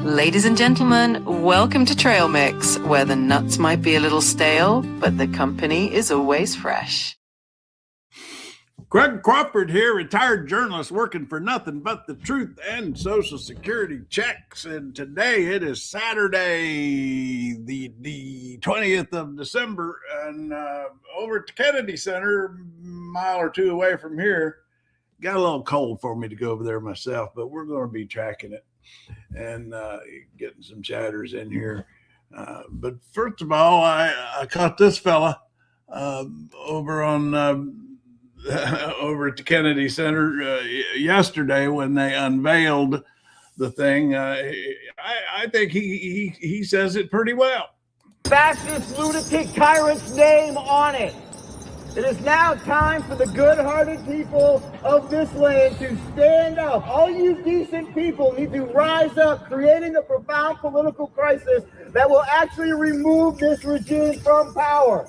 Ladies and gentlemen, welcome to Trail Mix, where the nuts might be a little stale, but the company is always fresh. Greg Crawford here, retired journalist working for nothing but the truth and Social Security checks. And today it is Saturday, the 20th of December, and over at the Kennedy Center, a mile or two away from here. Got a little cold for me to go over there myself, but we're going to be tracking it and getting some chatters in here. But first of all, I caught this fella over at the Kennedy Center yesterday when they unveiled the thing. I think he says it pretty well. Fascist lunatic tyrant's name on it. It is now time for the good-hearted people of this land to stand up. All you decent people need to rise up, creating a profound political crisis that will actually remove this regime from power.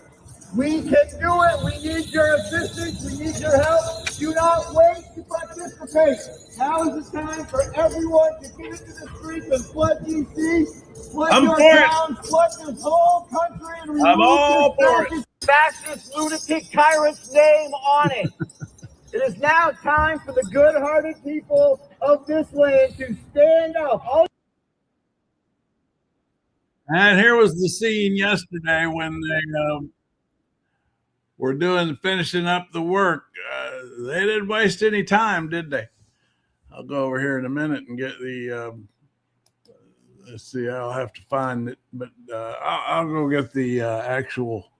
We can do it. We need your assistance. We need your help. Do not wait to participate. Now is the time for everyone to get into the streets and flood DC, flood your towns, flood this whole country, and remove this fascist lunatic tyrant's name on it. It is now time for the good-hearted people of this land to stand up. And here was the scene yesterday when they were finishing up the work. They didn't waste any time, did they? I'll go over here in a minute and get the, let's see, I'll have to find it, but I'll go get the actual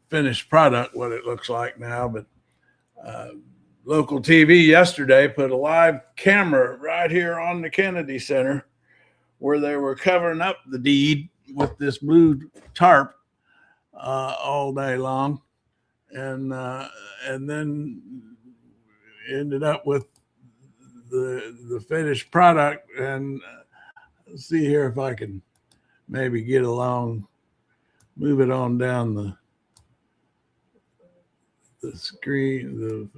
finished product, what it looks like now. But local TV yesterday put a live camera right here on the Kennedy Center where they were covering up the deed with this blue tarp all day long, and then ended up with the finished product. And see here if I can maybe get along, move it on down the screen,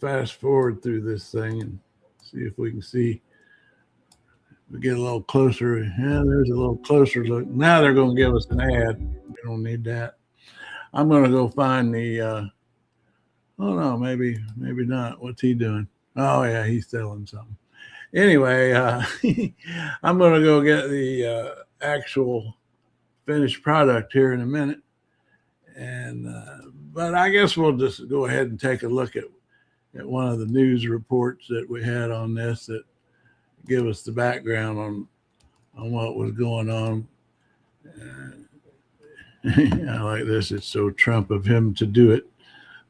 fast forward through this thing and see if we can see. We get a little closer. Yeah, there's a little closer look. Now they're going to give us an ad. We don't need that. I'm going to go find the, oh no, maybe not. What's he doing? Oh yeah, he's selling something. Anyway, I'm going to go get the actual finished product here in a minute. And, but I guess we'll just go ahead and take a look at one of the news reports that we had on this that give us the background on what was going on. I like this. It's so Trump of him to do it,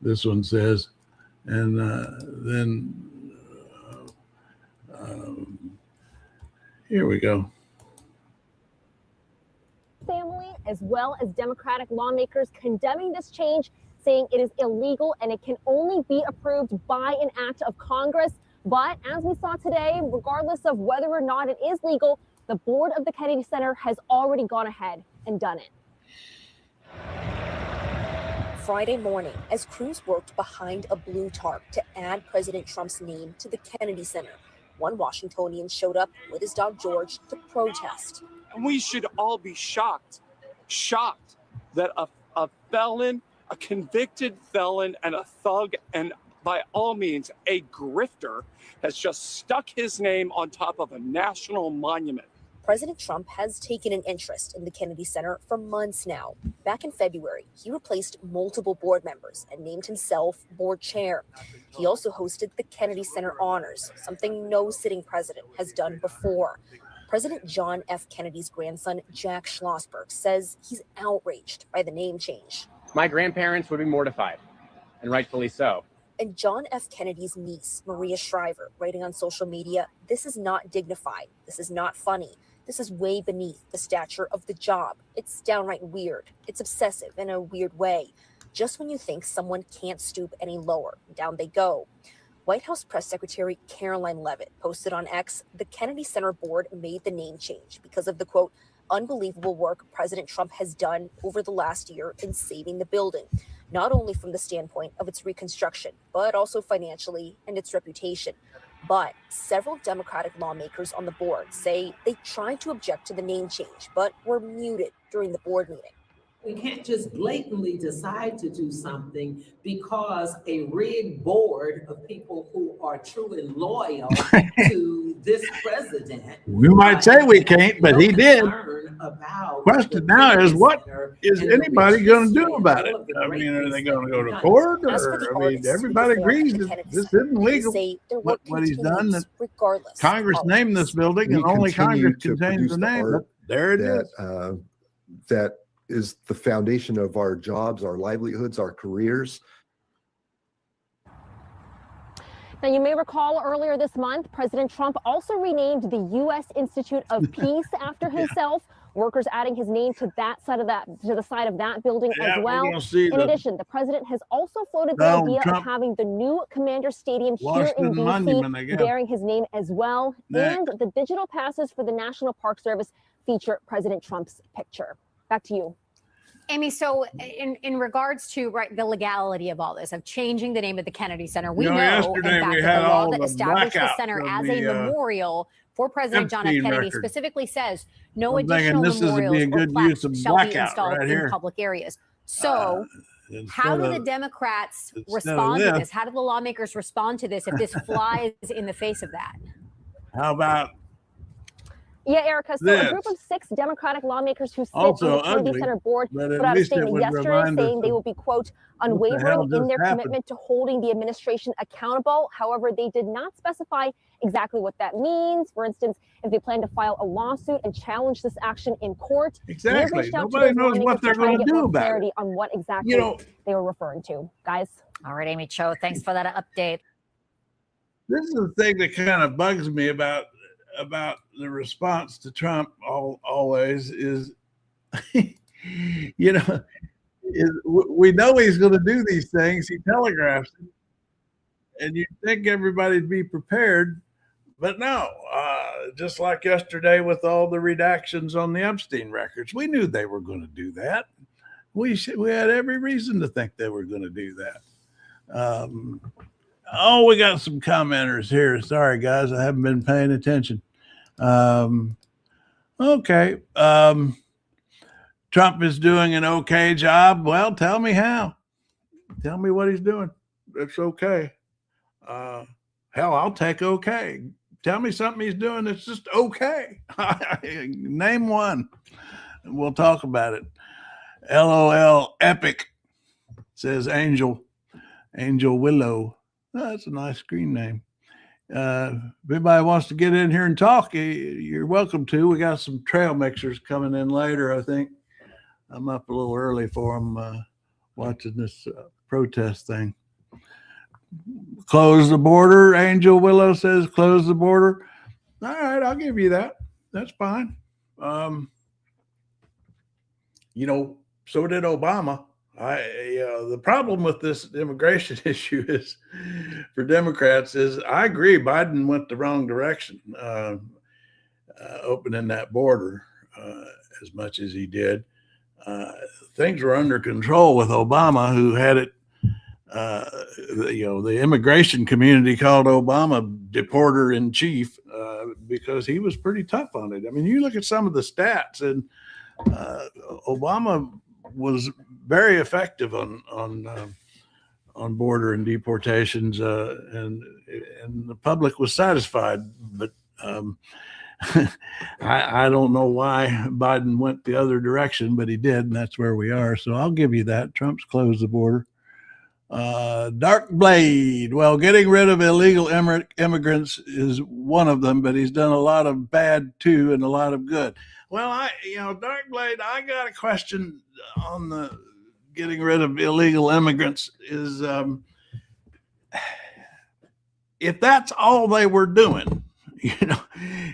this one says. And then here we go. Family, as well as Democratic lawmakers, condemning this change, saying it is illegal and it can only be approved by an act of Congress. But as we saw today, regardless of whether or not it is legal, the board of the Kennedy Center has already gone ahead and done it. Friday morning, as crews worked behind a blue tarp to add President Trump's name to the Kennedy Center, one Washingtonian showed up with his dog George to protest. And we should all be shocked that a felon, a convicted felon, and a thug, and by all means a grifter, has just stuck his name on top of a national monument. President Trump has taken an interest in the Kennedy Center for months now. Back in February, he replaced multiple board members and named himself board chair. He also hosted the Kennedy Center Honors, something no sitting president has done before. President John F. Kennedy's grandson, Jack Schlossberg, says he's outraged by the name change. My grandparents would be mortified, and rightfully so. And John F. Kennedy's niece, Maria Shriver, writing on social media, "This is not dignified. This is not funny. This is way beneath the stature of the job. It's downright weird. It's obsessive in a weird way. Just when you think someone can't stoop any lower, down they go." White House Press Secretary Caroline Leavitt posted on X, the Kennedy Center board made the name change because of the, quote, unbelievable work President Trump has done over the last year in saving the building, not only from the standpoint of its reconstruction, but also financially and its reputation. But several Democratic lawmakers on the board say they tried to object to the name change, but were muted during the board meeting. We can't just blatantly decide to do something because a rigged board of people who are true and loyal to this president. We might say we can't, but he did. Question now is, what is anybody going to do about it? I mean, are they going to go to court? Or, I mean, everybody agrees that this isn't legal. What he's done, that Congress named this building, and only Congress contains the name. But there it is. That is the foundation of our jobs, our livelihoods, our careers. Now, you may recall earlier this month, President Trump also renamed the U.S. Institute of Peace after himself. Workers adding his name to that side of the side of that building as well. In addition, the president has also floated the idea of having the new Commander Stadium here in D.C. bearing his name as well. And the digital passes for the National Park Service feature President Trump's picture. Back to you. Amy, so in regards to the legality of all this, of changing the name of the Kennedy Center, we know, in fact, that the law that established the center as a memorial for President John F. Kennedy specifically says no additional memorials or plaques shall be installed in public areas. So how do the Democrats respond to this? How do the lawmakers respond to this if this flies in the face of that? How about Yeah, Erica. So a group of 6 Democratic lawmakers who sit on the Kennedy Center board put out a statement yesterday saying they will be, quote, unwavering in their commitment to holding the administration accountable. However, they did not specify exactly what that means. For instance, if they plan to file a lawsuit and challenge this action in court. Exactly. Nobody knows what they're going to do about it. On what exactly they were referring to. Guys. All right, Amy Cho, thanks for that update. This is the thing that kind of bugs me about the response to Trump always is, we know he's going to do these things. He telegraphs it, and you'd think everybody'd be prepared, but no. Just like yesterday with all the redactions on the Epstein records, we knew they were going to do that. We had every reason to think they were going to do that. We got some commenters here. Sorry, guys, I haven't been paying attention. Okay. Trump is doing an okay job. Well, tell me how. Tell me what he's doing. It's okay. Hell, I'll take okay. Tell me something he's doing that's just okay. Name one. We'll talk about it. LOL epic, says Angel Willow. Oh, that's a nice screen name. If anybody wants to get in here and talk, you're welcome to. We got some trail mixers coming in later, I think. I'm up a little early for them watching this protest thing. Close the border. Angel Willow says close the border. All right, I'll give you that. That's fine. So did Obama. The problem with this immigration issue is, for Democrats, is I agree Biden went the wrong direction, opening that border as much as he did. Things were under control with Obama, who had it. The immigration community called Obama deporter in chief because he was pretty tough on it. I mean, you look at some of the stats, and Obama was very effective on border and deportations, and the public was satisfied. But I don't know why Biden went the other direction, but he did, and that's where we are. So I'll give you that. Trump's closed the border. Dark Blade. Well, getting rid of illegal immigrants is one of them, but he's done a lot of bad too and a lot of good. Well, Dark Blade, I got a question on the getting rid of illegal immigrants is, if that's all they were doing,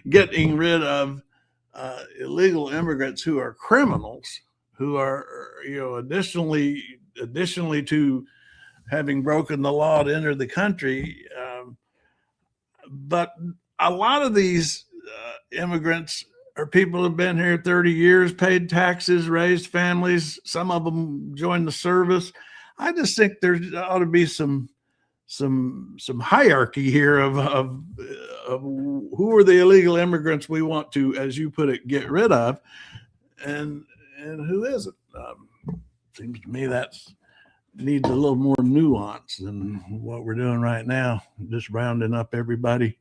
getting rid of illegal immigrants who are criminals, who are, additionally to having broken the law to enter the country. But a lot of these immigrants are people who've been here 30 years, paid taxes, raised families. Some of them joined the service. I just think there ought to be some some hierarchy here of who are the illegal immigrants we want to, as you put it, get rid of, and who isn't. Seems to me that's needs a little more nuance than what we're doing right now, just rounding up everybody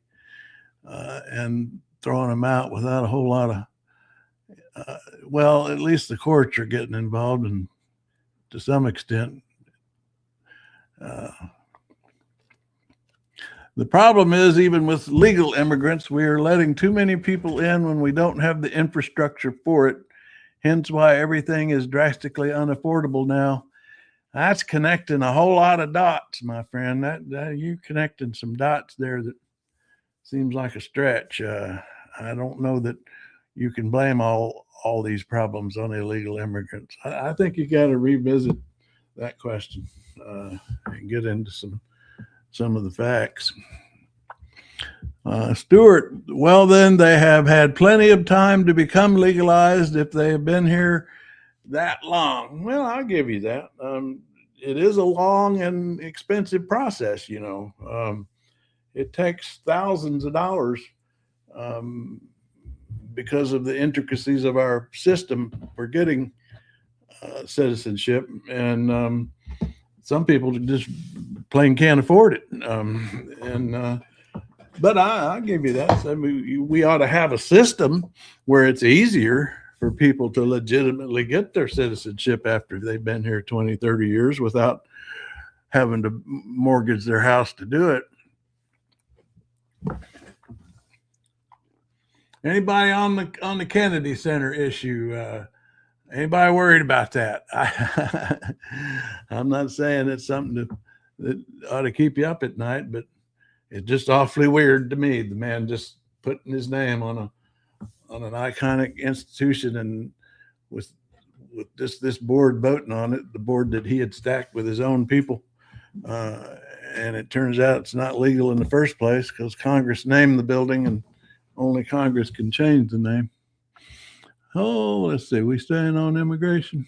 and throwing them out without a whole lot of, well, at least the courts are getting involved, and to some extent. The problem is, even with legal immigrants, we are letting too many people in when we don't have the infrastructure for it. Hence why everything is drastically unaffordable now. That's connecting a whole lot of dots, my friend. That you connecting some dots there that seems like a stretch. I don't know that you can blame all these problems on illegal immigrants. I think you got to revisit that question and get into some of the facts. Stuart, well, then they have had plenty of time to become legalized if they have been here that long. Well, I'll give you that. It is a long and expensive process, you know. It takes thousands of dollars because of the intricacies of our system for getting citizenship, and some people just plain can't afford it. But I'll give you that. I mean, we ought to have a system where it's easier for people to legitimately get their citizenship after they've been here 20, 30 years without having to mortgage their house to do it. Anybody on the Kennedy Center issue? Anybody worried about that? I'm not saying it's something that ought to keep you up at night, but it's just awfully weird to me. The man just putting his name on an iconic institution, and with just this board voting on it, the board that he had stacked with his own people, and it turns out it's not legal in the first place because Congress named the building, and only Congress can change the name. Oh, let's see. We staying on immigration.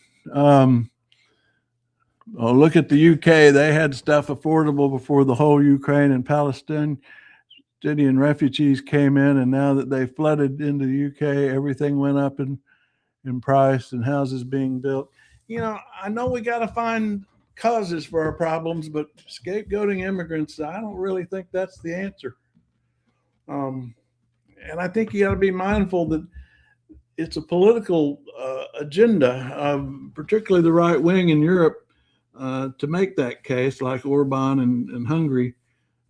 Look at the UK. They had stuff affordable before the whole Ukraine and Palestinian refugees came in, and now that they flooded into the UK, everything went up in price and houses being built. You know, I know we got to find causes for our problems, but scapegoating immigrants, I don't really think that's the answer. And I think you got to be mindful that it's a political agenda, particularly the right wing in Europe, to make that case, like Orban and Hungary,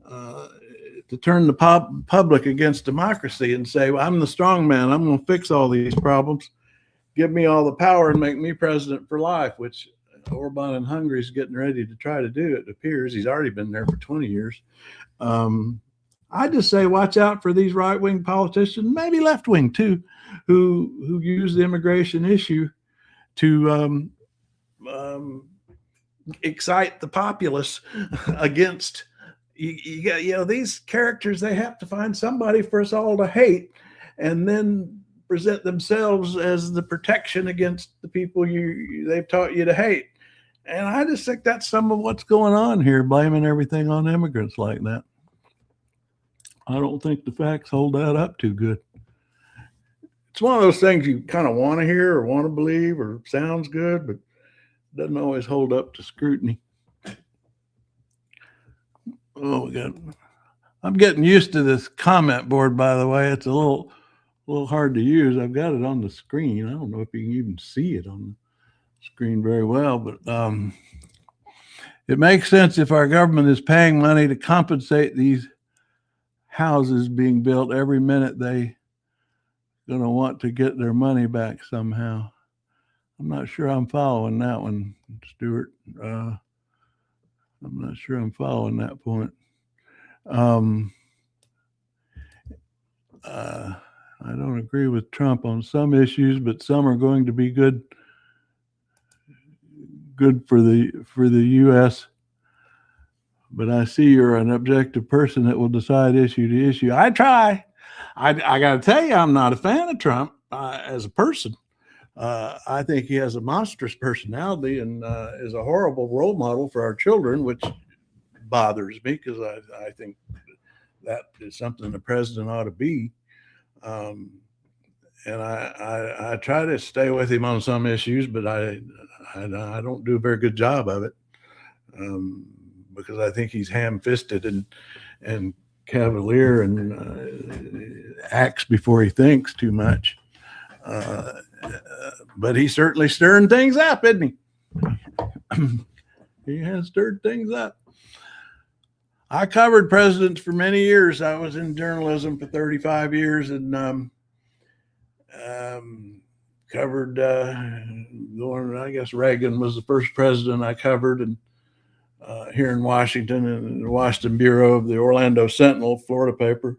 to turn the public against democracy and say, well, I'm the strong man. I'm going to fix all these problems. Give me all the power and make me president for life, which Orban in Hungary is getting ready to try to do, it appears. He's already been there for 20 years. I just say watch out for these right-wing politicians, maybe left-wing too, who use the immigration issue to excite the populace against these characters. They have to find somebody for us all to hate, and then present themselves as the protection against the people they've taught you to hate. And I just think that's some of what's going on here, blaming everything on immigrants like that. I don't think the facts hold that up too good. It's one of those things you kind of want to hear or want to believe or sounds good, but doesn't always hold up to scrutiny. I'm getting used to this comment board, by the way. It's a little hard to use. I've got it on the screen. I don't know if you can even see it on the screen very well, but it makes sense if our government is paying money to compensate these houses being built every minute. They going to want to get their money back somehow. I'm not sure I'm following that one, Stuart. I'm not sure I'm following that point. I don't agree with Trump on some issues, but some are going to be good for the U.S. But I see you're an objective person that will decide issue to issue. I try. I got to tell you, I'm not a fan of Trump as a person. I think he has a monstrous personality and is a horrible role model for our children, which bothers me because I think that is something the president ought to be. And I try to stay with him on some issues, but I don't do a very good job of it, because I think he's ham-fisted and cavalier and acts before he thinks too much. But he's certainly stirring things up, isn't he? He has stirred things up. I covered presidents for many years. I was in journalism for 35 years and covered I guess Reagan was the first president I covered, and here in Washington, in the Washington Bureau of the Orlando Sentinel, Florida paper.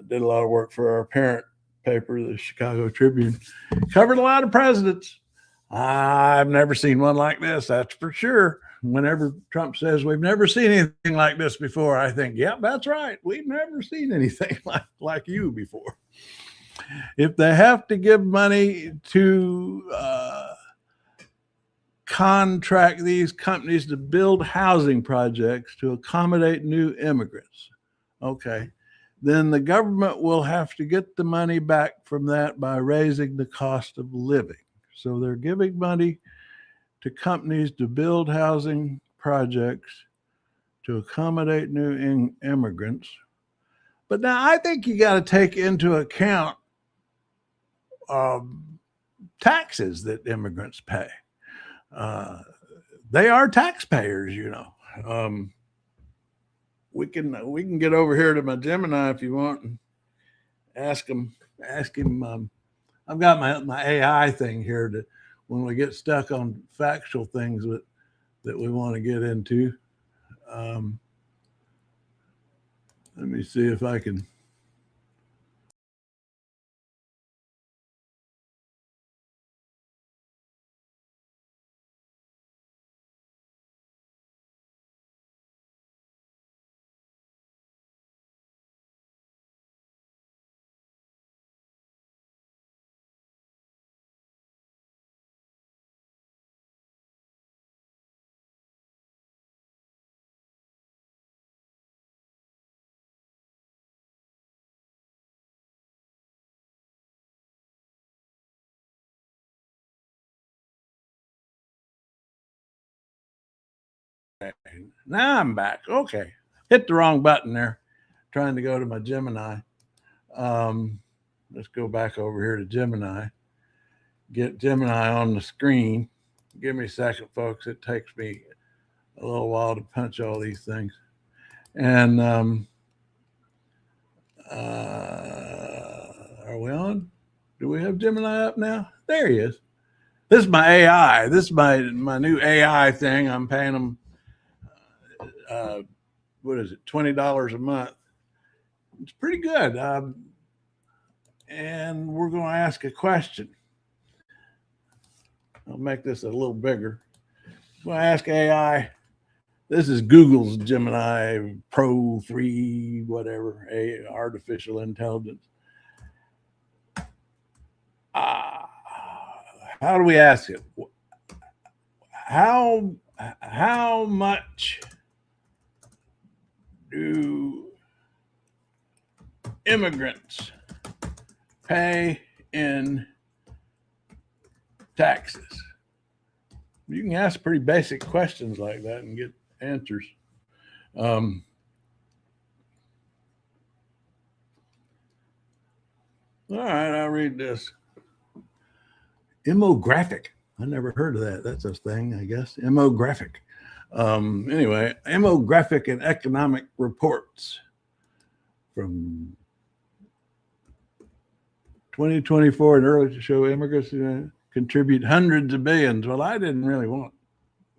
Did a lot of work for our parent paper, the Chicago Tribune. Covered a lot of presidents. I've never seen one like this, that's for sure. Whenever Trump says we've never seen anything like this before, I think, yep, that's right. We've never seen anything like you before. If they have to give money to contract these companies to build housing projects to accommodate new immigrants, okay, then the government will have to get the money back from that by raising the cost of living. So they're giving money to companies to build housing projects to accommodate new immigrants. But now I think you got to take into account taxes that immigrants pay. They are taxpayers, you know. We can get over here to my Gemini if you want and ask him. I've got my AI thing here to when we get stuck on factual things that we want to get into. Let me see if I can. Now I'm back. Okay. Hit the wrong button there. Trying to go to my Gemini. Let's go back over here to Gemini. Get Gemini on the screen. Give me a second, folks. It takes me a little while to punch all these things. And are we on? Do we have Gemini up now? There he is. This is my AI. This is my new AI thing. I'm paying them what is it, $20 a month. It's pretty good. And we're going to ask a question. I'll make this a little bigger. I'm going to ask AI. This is Google's Gemini Pro 3, whatever, artificial intelligence. How do we ask it? How much do immigrants pay in taxes? You can ask pretty basic questions like that and get answers. All right, I'll read this. Demographic. I never heard of that. That's a thing, I guess. Demographic. Anyway, demographic and economic reports from 2024 and early to show immigrants contribute hundreds of billions. Well, I didn't really want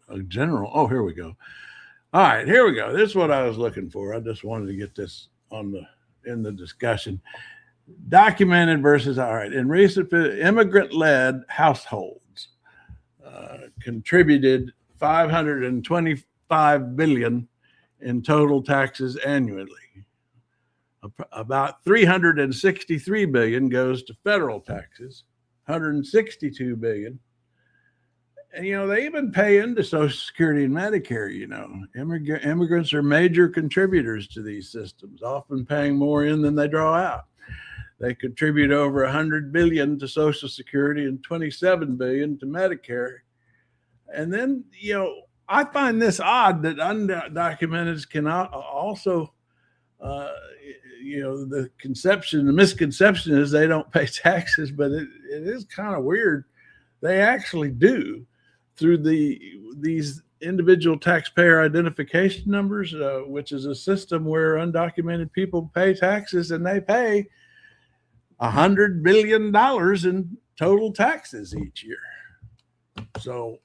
a general. Oh, here we go. All right, here we go. This is what I was looking for. I just wanted to get this in the discussion. Documented versus, all right, in recent immigrant-led households contributed $525 billion in total taxes annually. About $363 billion goes to federal taxes, $162 billion, And, they even pay into Social Security and Medicare. Immigrants are major contributors to these systems, often paying more in than they draw out. They contribute over $100 billion to Social Security and $27 billion to Medicare. And then, I find this odd that undocumented can also, the misconception is they don't pay taxes, but it is kind of weird. They actually do through these individual taxpayer identification numbers, which is a system where undocumented people pay taxes, and they pay $100 billion in total taxes each year. So,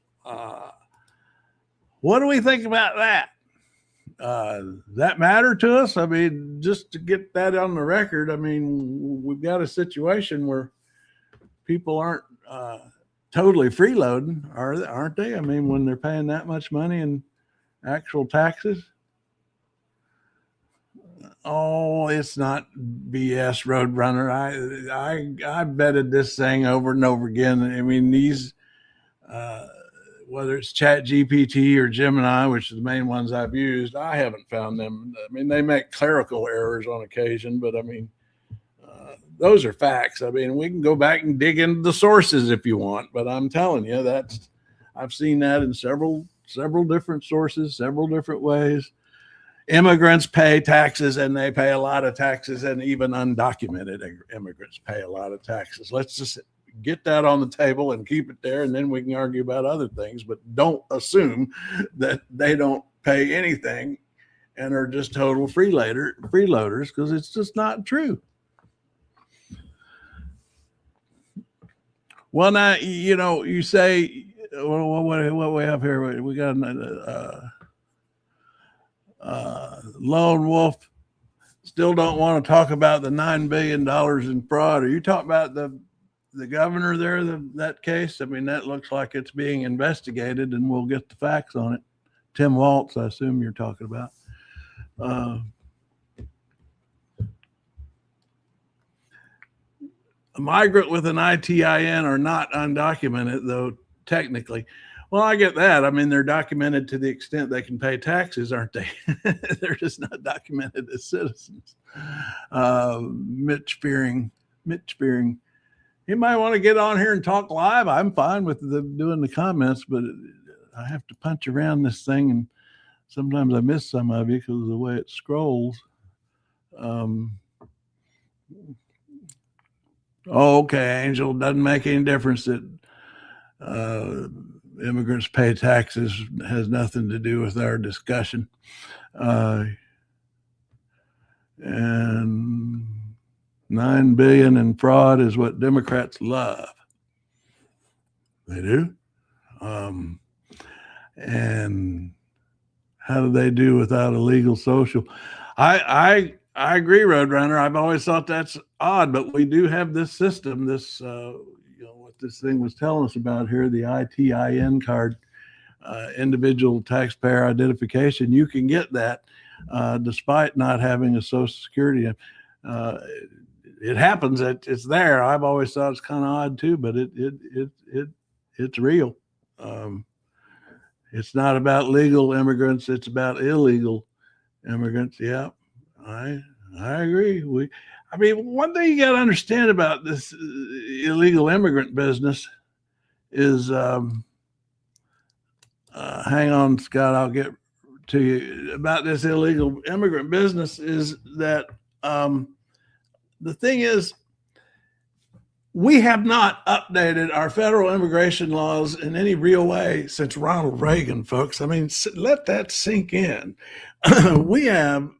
what do we think about that? Does that matter to us? I mean, just to get that on the record, we've got a situation where people aren't totally freeloading, aren't they? When they're paying that much money in actual taxes. Oh, it's not BS, Roadrunner. I vetted this thing over and over again. These, whether it's ChatGPT or Gemini, which are the main ones I've used, I haven't found them. They make clerical errors on occasion, but those are facts. We can go back and dig into the sources if you want, but I'm telling you I've seen that in several different sources, several different ways. Immigrants pay taxes, and they pay a lot of taxes, and even undocumented immigrants pay a lot of taxes. Let's just get that on the table and keep it there, and then we can argue about other things, but don't assume that they don't pay anything and are just total freeloaders, because it's just not true. Well, now, you say, what we have here, we got Lone Wolf still don't want to talk about the $9 billion in fraud. Are you talking about the governor there, that case? That looks like it's being investigated, and we'll get the facts on it. Tim Waltz, I assume you're talking about. A migrant with an ITIN are not undocumented, though, technically. Well, I get that. They're documented to the extent they can pay taxes, aren't they? They're just not documented as citizens. Mitch Fearing. You might want to get on here and talk live. I'm fine with doing the comments, but I have to punch around this thing, and sometimes I miss some of you because of the way it scrolls. Okay, Angel, doesn't make any difference that immigrants pay taxes. Has nothing to do with our discussion. And $9 billion in fraud is what Democrats love. They do. And how do they do without a legal social? I agree, Roadrunner. I've always thought that's odd, but we do have this system, this what this thing was telling us about here, the ITIN card, individual taxpayer identification. You can get that despite not having a Social Security. It happens. It's there. I've always thought it's kind of odd too, but it's real. It's not about legal immigrants. It's about illegal immigrants. Yeah, I agree. One thing you got to understand about this illegal immigrant business is, hang on, Scott, I'll get to you about this illegal immigrant business is that the thing is, we have not updated our federal immigration laws in any real way since Ronald Reagan, folks. Let that sink in. We have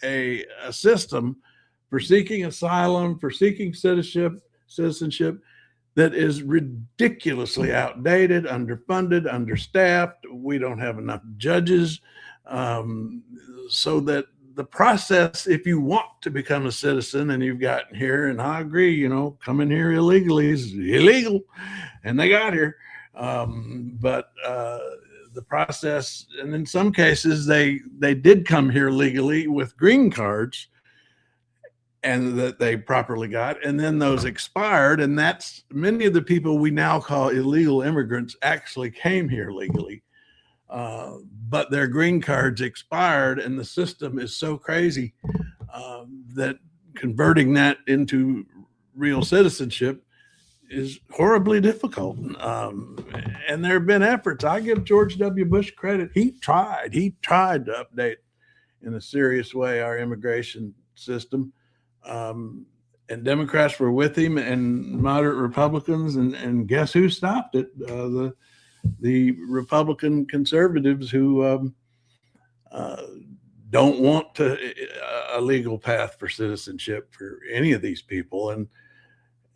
a system for seeking asylum, for seeking citizenship that is ridiculously outdated, underfunded, understaffed. We don't have enough judges, so that the process, if you want to become a citizen and you've gotten here, and I agree, coming here illegally is illegal, and they got here. But the process, and in some cases they did come here legally with green cards, and that they properly got, and then those expired, and that's many of the people we now call illegal immigrants actually came here legally, but their green cards expired, and the system is so crazy that converting that into real citizenship is horribly difficult. And there have been efforts. I give George W. Bush credit. He tried to update in a serious way our immigration system. And Democrats were with him and moderate Republicans, and guess who stopped it? The Republican conservatives who don't want a legal path for citizenship for any of these people.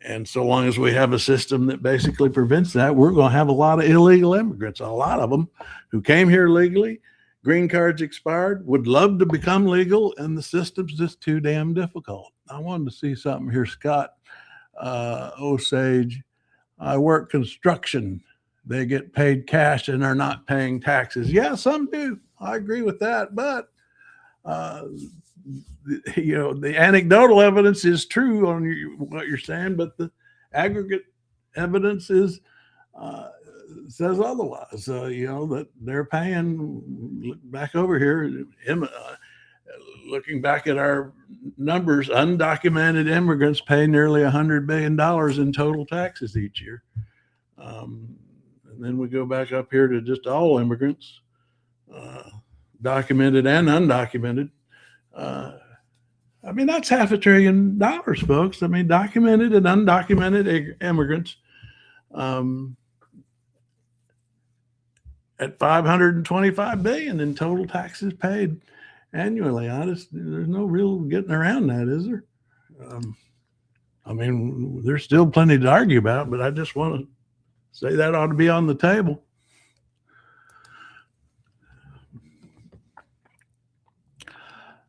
And so long as we have a system that basically prevents that, we're going to have a lot of illegal immigrants, a lot of them who came here legally, green cards expired, would love to become legal, and the system's just too damn difficult. I wanted to see something here, Scott Osage. I work construction. They get paid cash and are not paying taxes. Yeah, some do. I agree with that. But, the anecdotal evidence is true on what you're saying, but the aggregate evidence is says otherwise. That they're paying. Back over here, looking back at our numbers, undocumented immigrants pay nearly $100 billion in total taxes each year. And then we go back up here to just all immigrants, documented and undocumented. That's $500 billion, folks. Documented and undocumented immigrants at $525 billion in total taxes paid annually. There's no real getting around that, is there? There's still plenty to argue about, but I just want to say that ought to be on the table.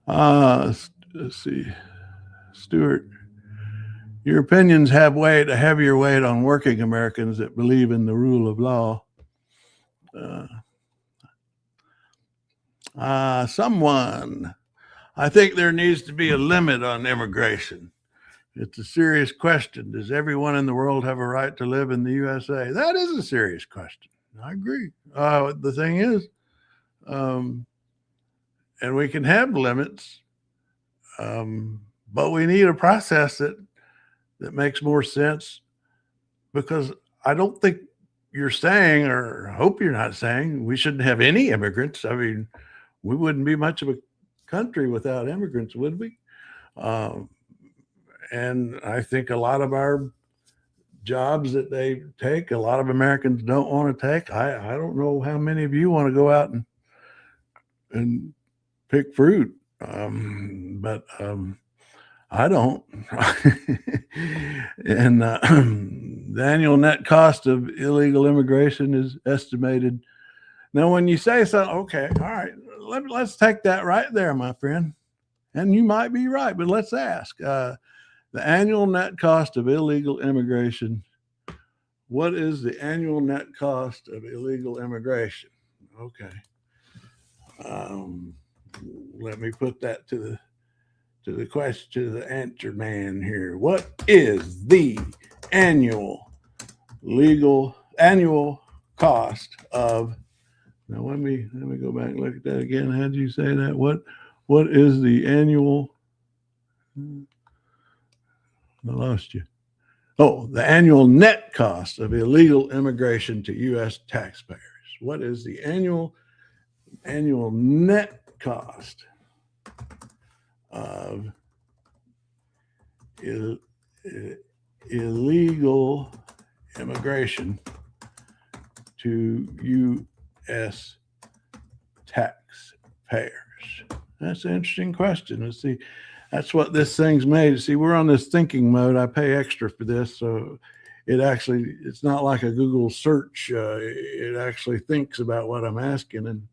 Let's see. Stuart, your opinions have a heavier weight on working Americans that believe in the rule of law. Someone, I think there needs to be a limit on immigration. It's a serious question. Does everyone in the world have a right to live in the USA? That is a serious question. I agree. The thing is, and we can have limits, but we need a process that makes more sense, because I don't think you're saying, or hope you're not saying, we shouldn't have any immigrants. We wouldn't be much of a country without immigrants, would we? And I think a lot of our jobs that they take, a lot of Americans don't want to take. I don't know how many of you want to go out and pick fruit, but I don't. And the annual net cost of illegal immigration is estimated. Now, when you say something, okay, all right, let's take that right there, my friend. And you might be right, but let's ask. The annual net cost of illegal immigration. What is the annual net cost of illegal immigration? Okay. Let me put that to the question, to the answer man here. What is the annual cost of? Now let me go back and look at that again. How did you say that? What is the annual? I lost you. Oh, the annual net cost of illegal immigration to U.S. taxpayers. What is the annual net cost of illegal immigration to U.S. taxpayers? That's an interesting question. Let's see. That's what this thing's made. See, we're on this thinking mode. I pay extra for this, so it's not like a Google search. It actually thinks about what I'm asking, and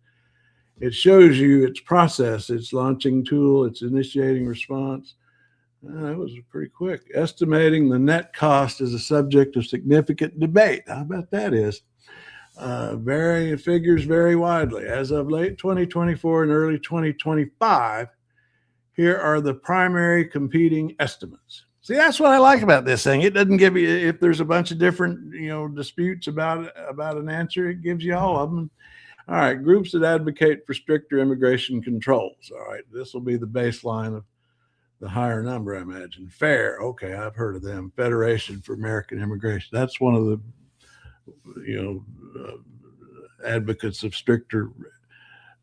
it shows you its process, its launching tool, its initiating response. That was pretty quick. Estimating the net cost is a subject of significant debate. How about that is? Figures vary widely. As of late 2024 and early 2025, Here are the primary competing estimates. See, that's what I like about this thing. It doesn't give you, if there's a bunch of different, disputes about an answer, it gives you all of them. All right, groups that advocate for stricter immigration controls. All right, this will be the baseline of the higher number, I imagine. FAIR, okay, I've heard of them. Federation for American Immigration. That's one of the, advocates of stricter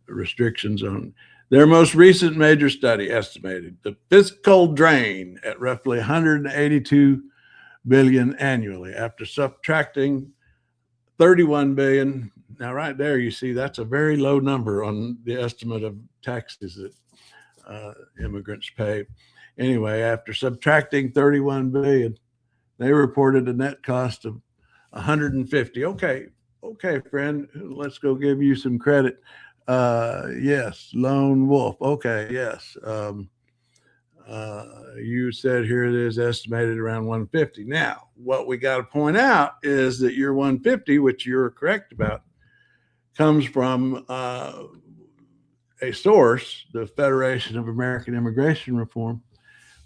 restrictions on. Their most recent major study estimated the fiscal drain at roughly 182 billion annually after subtracting 31 billion. Now, right there, you see that's a very low number on the estimate of taxes that immigrants pay. Anyway, after subtracting 31 billion, they reported a net cost of 150. Okay, friend, let's go give you some credit. Yes, lone wolf. Okay, yes. You said here it is estimated around 150. Now, what we got to point out is that your 150, which you're correct about, comes from a source, the Federation of American Immigration Reform,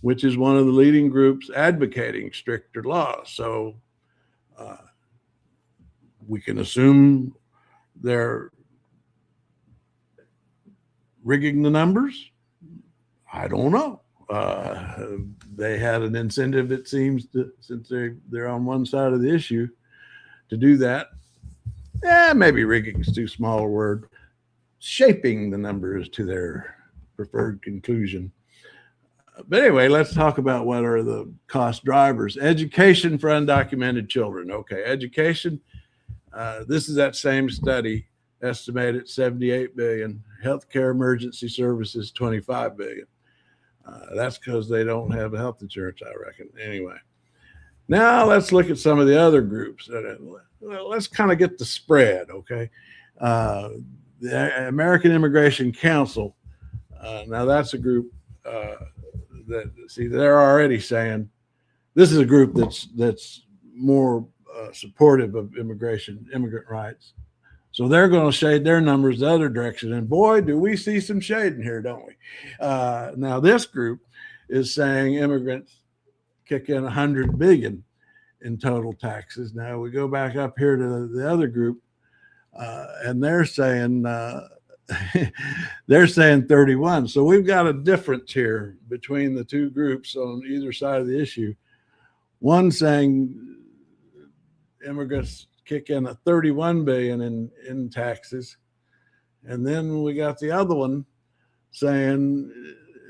which is one of the leading groups advocating stricter laws. So we can assume they're rigging the numbers. I don't know. They had an incentive, it seems, since they're on one side of the issue, to do that. Maybe rigging is too small a word. Shaping the numbers to their preferred conclusion. But anyway, let's talk about what are the cost drivers. Education for undocumented children. Okay, education. This is that same study, estimated 78 billion. Healthcare emergency services, 25 billion. That's because they don't have health insurance, I reckon. Anyway, now let's look at some of the other groups. Let's kind of get the spread, okay? The American Immigration Council. Now that's a group that, see, they're already saying this is a group that's more supportive of immigrant rights. So they're going to shade their numbers the other direction. And boy, do we see some shade in here, don't we? Now this group is saying immigrants kick in 100 billion in total taxes. Now we go back up here to the other group, and they're saying 31. So we've got a difference here between the two groups on either side of the issue. One saying immigrants kick in a 31 billion in taxes, and then we got the other one saying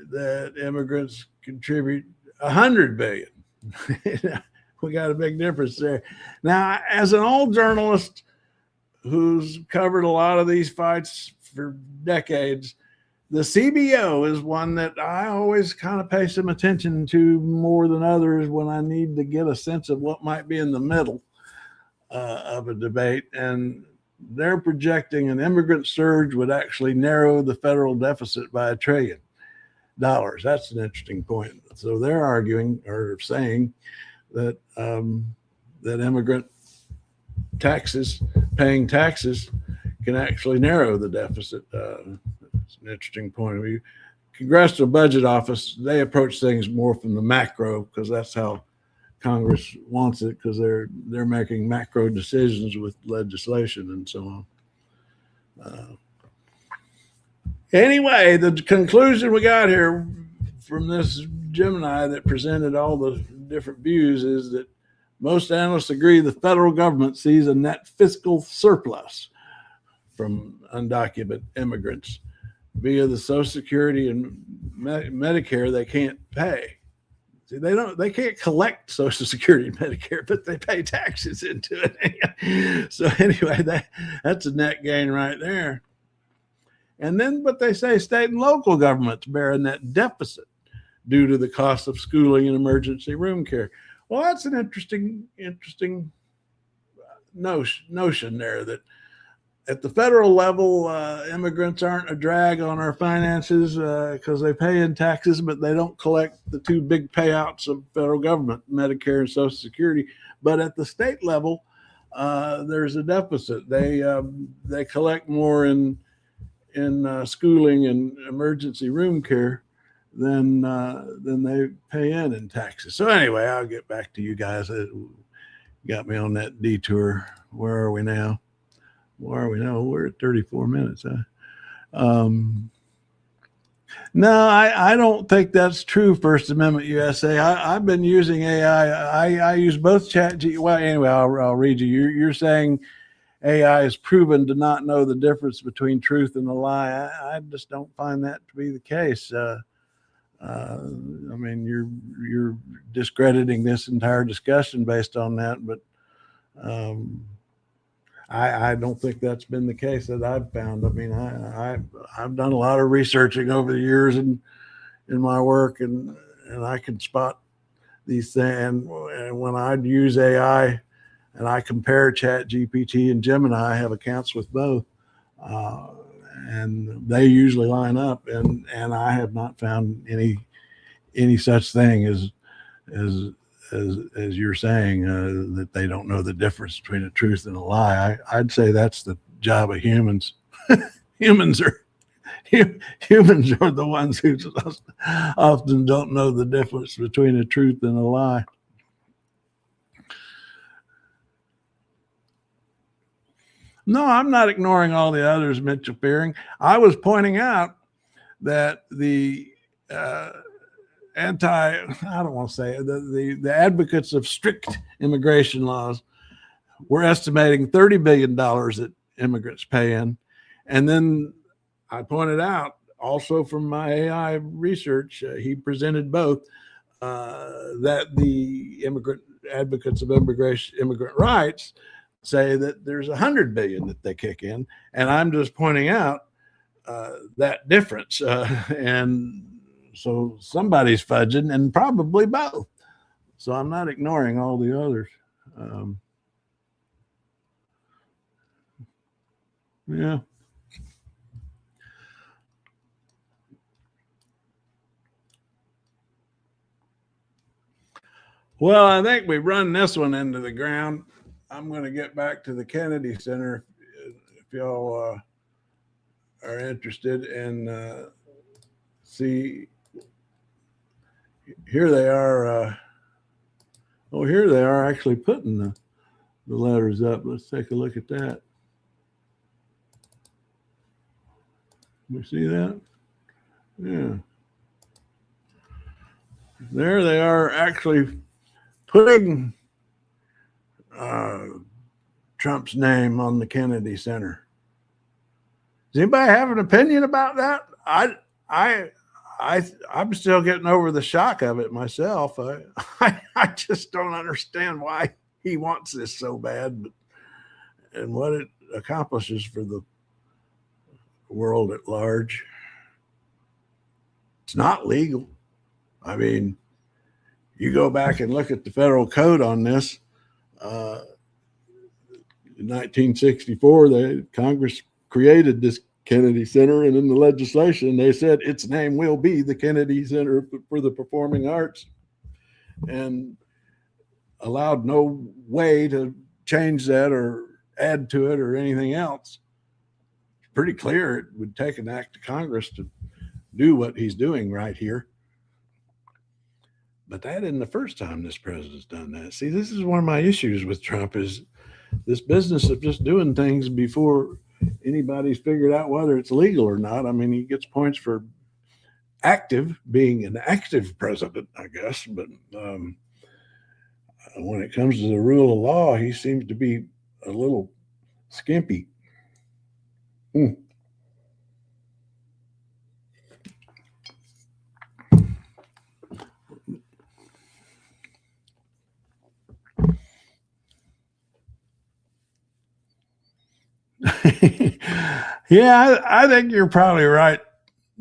that immigrants contribute 100 billion. We got a big difference there. Now, as an old journalist who's covered a lot of these fights for decades, the CBO is one that I always kind of pay some attention to more than others when I need to get a sense of what might be in the middle of a debate. And they're projecting an immigrant surge would actually narrow the federal deficit by $1 trillion. That's an interesting point. So they're arguing or saying that that immigrant paying taxes can actually narrow the deficit. It's an interesting point of view. Congressional Budget Office, they approach things more from the macro because that's how Congress wants it, because they're making macro decisions with legislation and so on. Anyway, the conclusion we got here from this Gemini that presented all the different views is that most analysts agree the federal government sees a net fiscal surplus from undocumented immigrants via the Social Security and Medicare they can't pay. See, they can't collect Social Security and Medicare, but they pay taxes into it. So anyway, that's a net gain right there. And then, but they say state and local governments bear a net deficit due to the cost of schooling and emergency room care. Well, that's an interesting notion there, that at the federal level, immigrants aren't a drag on our finances because they pay in taxes, but they don't collect the two big payouts of federal government, Medicare and Social Security. But at the state level, there's a deficit. They collect more in schooling and emergency room care than they pay in taxes. So anyway, I'll get back to you guys. It got me on that detour. Where are we now? We're at 34 minutes. Huh? No, I don't think that's true. First Amendment USA. I've been using AI. I use both Well, anyway, I'll read you. You're saying AI is proven to not know the difference between truth and a lie. I just don't find that to be the case. I mean, you're discrediting this entire discussion based on that, but I don't think that's been the case that I've found. I mean, I've done a lot of researching over the years in my work, and I can spot these things. And when I use AI and I compare Chat GPT and Gemini, I have accounts with both, and they usually line up. And I have not found any such thing as you're saying, that they don't know the difference between a truth and a lie. I'd say that's the job of humans. humans are the ones who often don't know the difference between a truth and a lie. No, I'm not ignoring all the others, Mitchell Fearing. I was pointing out that the I don't want to say it, the advocates of strict immigration laws were estimating $30 billion that immigrants pay in. And then I pointed out also from my AI research, he presented both, that the advocates of immigrant rights say that there's $100 billion that they kick in. And I'm just pointing out that difference. And so somebody's fudging, and probably both. So I'm not ignoring all the others. Yeah. Well, I think we run this one into the ground. I'm going to get back to the Kennedy Center if y'all are interested, and see. Here they are. Here they are actually putting the letters up. Let's take a look at that. We see that? Yeah. There they are actually putting Trump's name on the Kennedy Center. Does anybody have an opinion about that? I'm still getting over the shock of it myself. I just don't understand why he wants this so bad, and what it accomplishes for the world at large. It's not legal. I mean, you go back and look at the federal code on this. In 1964, Congress created this Kennedy Center, and in the legislation they said its name will be the Kennedy Center for the Performing Arts, and allowed no way to change that or add to it or anything else. It's pretty clear it would take an act of Congress to do what he's doing right here. But that isn't the first time this president's done that. See, this is one of my issues with Trump, is this business of just doing things before anybody's figured out whether it's legal or not. I mean, he gets points for being an active president, I guess. But when it comes to the rule of law, he seems to be a little skimpy. Yeah, I think you're probably right,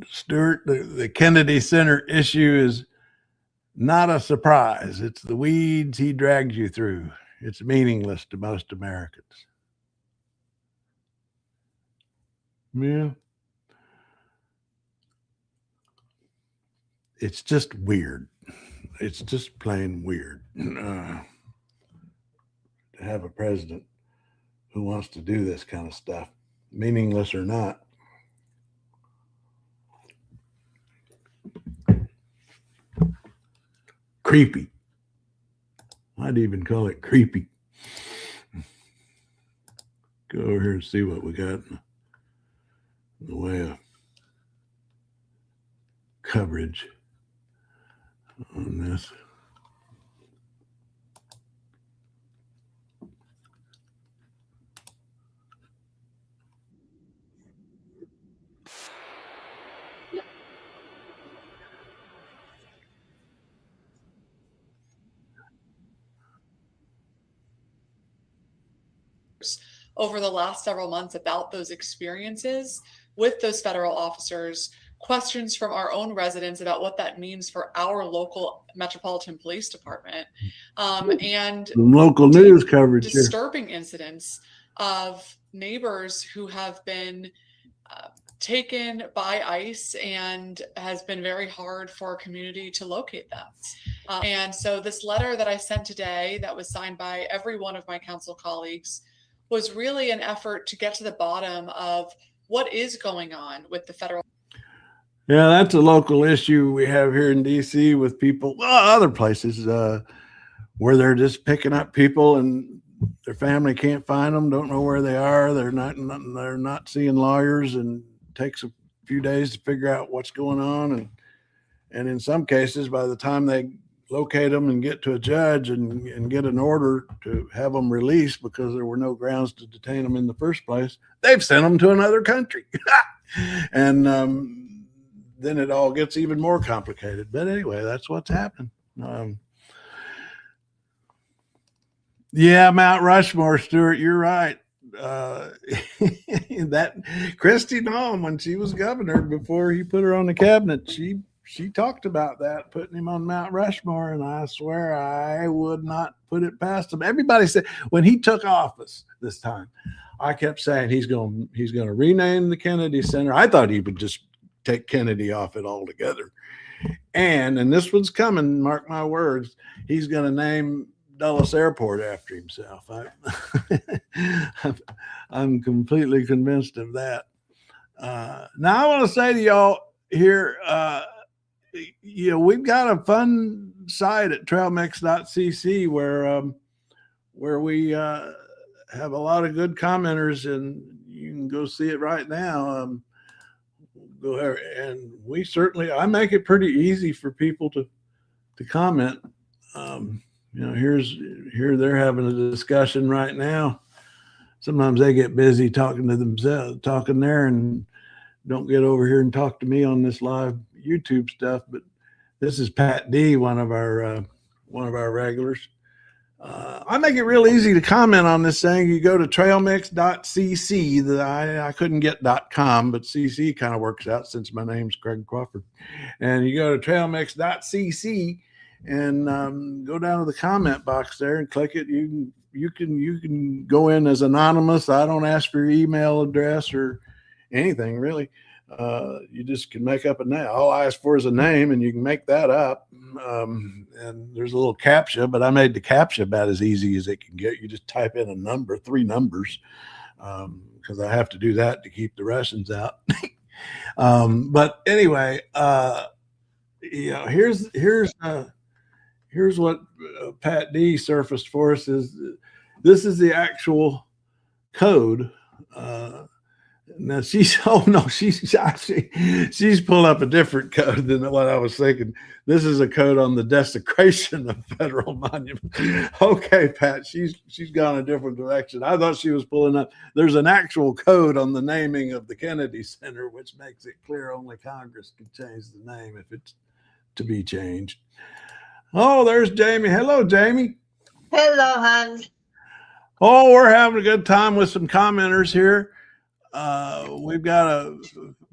Stuart. The Kennedy Center issue is not a surprise. It's the weeds he drags you through. It's meaningless to most Americans. Yeah. It's just weird. It's just plain weird to have a president who wants to do this kind of stuff, meaningless or not. creepy. I'd even call it creepy. Go over here and see what we got in the way of coverage on this. Over the last several months about those experiences with those federal officers, questions from our own residents about what that means for our local Metropolitan Police Department, and some local news coverage disturbing incidents of neighbors who have been taken by ICE, and has been very hard for our community to locate them. And so this letter that I sent today that was signed by every one of my council colleagues was really an effort to get to the bottom of what is going on with the federal. Yeah, that's a local issue we have here in DC with people, well, other places where they're just picking up people and their family can't find them, don't know where they are. They're not seeing lawyers, and it takes a few days to figure out what's going on. And in some cases, by the time they locate them and get to a judge and get an order to have them released because there were no grounds to detain them in the first place, they've sent them to another country. And then it all gets even more complicated. But anyway, that's what's happening. Yeah, Mount Rushmore, Stuart, you're right. That Kristi Noem, when she was governor, before he put her on the cabinet, she talked about that, putting him on Mount Rushmore, and I swear I would not put it past him. Everybody said when he took office this time, I kept saying he's going to rename the Kennedy Center. I thought he would just take Kennedy off it altogether. And this one's coming, mark my words, he's going to name Dulles Airport after himself. I'm completely convinced of that. Now I want to say to y'all here, we've got a fun site at trailmix.cc where we have a lot of good commenters, and you can go see it right now. Go there, and I make it pretty easy for people to comment. Here they're having a discussion right now. Sometimes they get busy talking to themselves, talking there, and don't get over here and talk to me on this live YouTube stuff. But this is Pat D, one of our regulars. I make it real easy to comment on this thing. You go to trailmix.cc. I couldn't get .com, but CC kind of works out since my name's Craig Crawford. And you go to trailmix.cc and go down to the comment box there and click it. You can go in as anonymous. I don't ask for your email address or anything really. You just can make up a name. All I ask for is a name, and you can make that up. And there's a little CAPTCHA, but I made the CAPTCHA about as easy as it can get. You just type in a number, 3 numbers, because I have to do that to keep the Russians out. But anyway, here's what Pat D surfaced for us. This is the actual code. Now she's pulled up a different code than what I was thinking. This is a code on the desecration of federal monuments. Okay, Pat, she's gone a different direction. I thought she was pulling up. There's an actual code on the naming of the Kennedy Center, which makes it clear only Congress can change the name if it's to be changed. Oh, there's Jamie. Hello, Jamie. Hello, Hans. Oh, we're having a good time with some commenters here. We've got a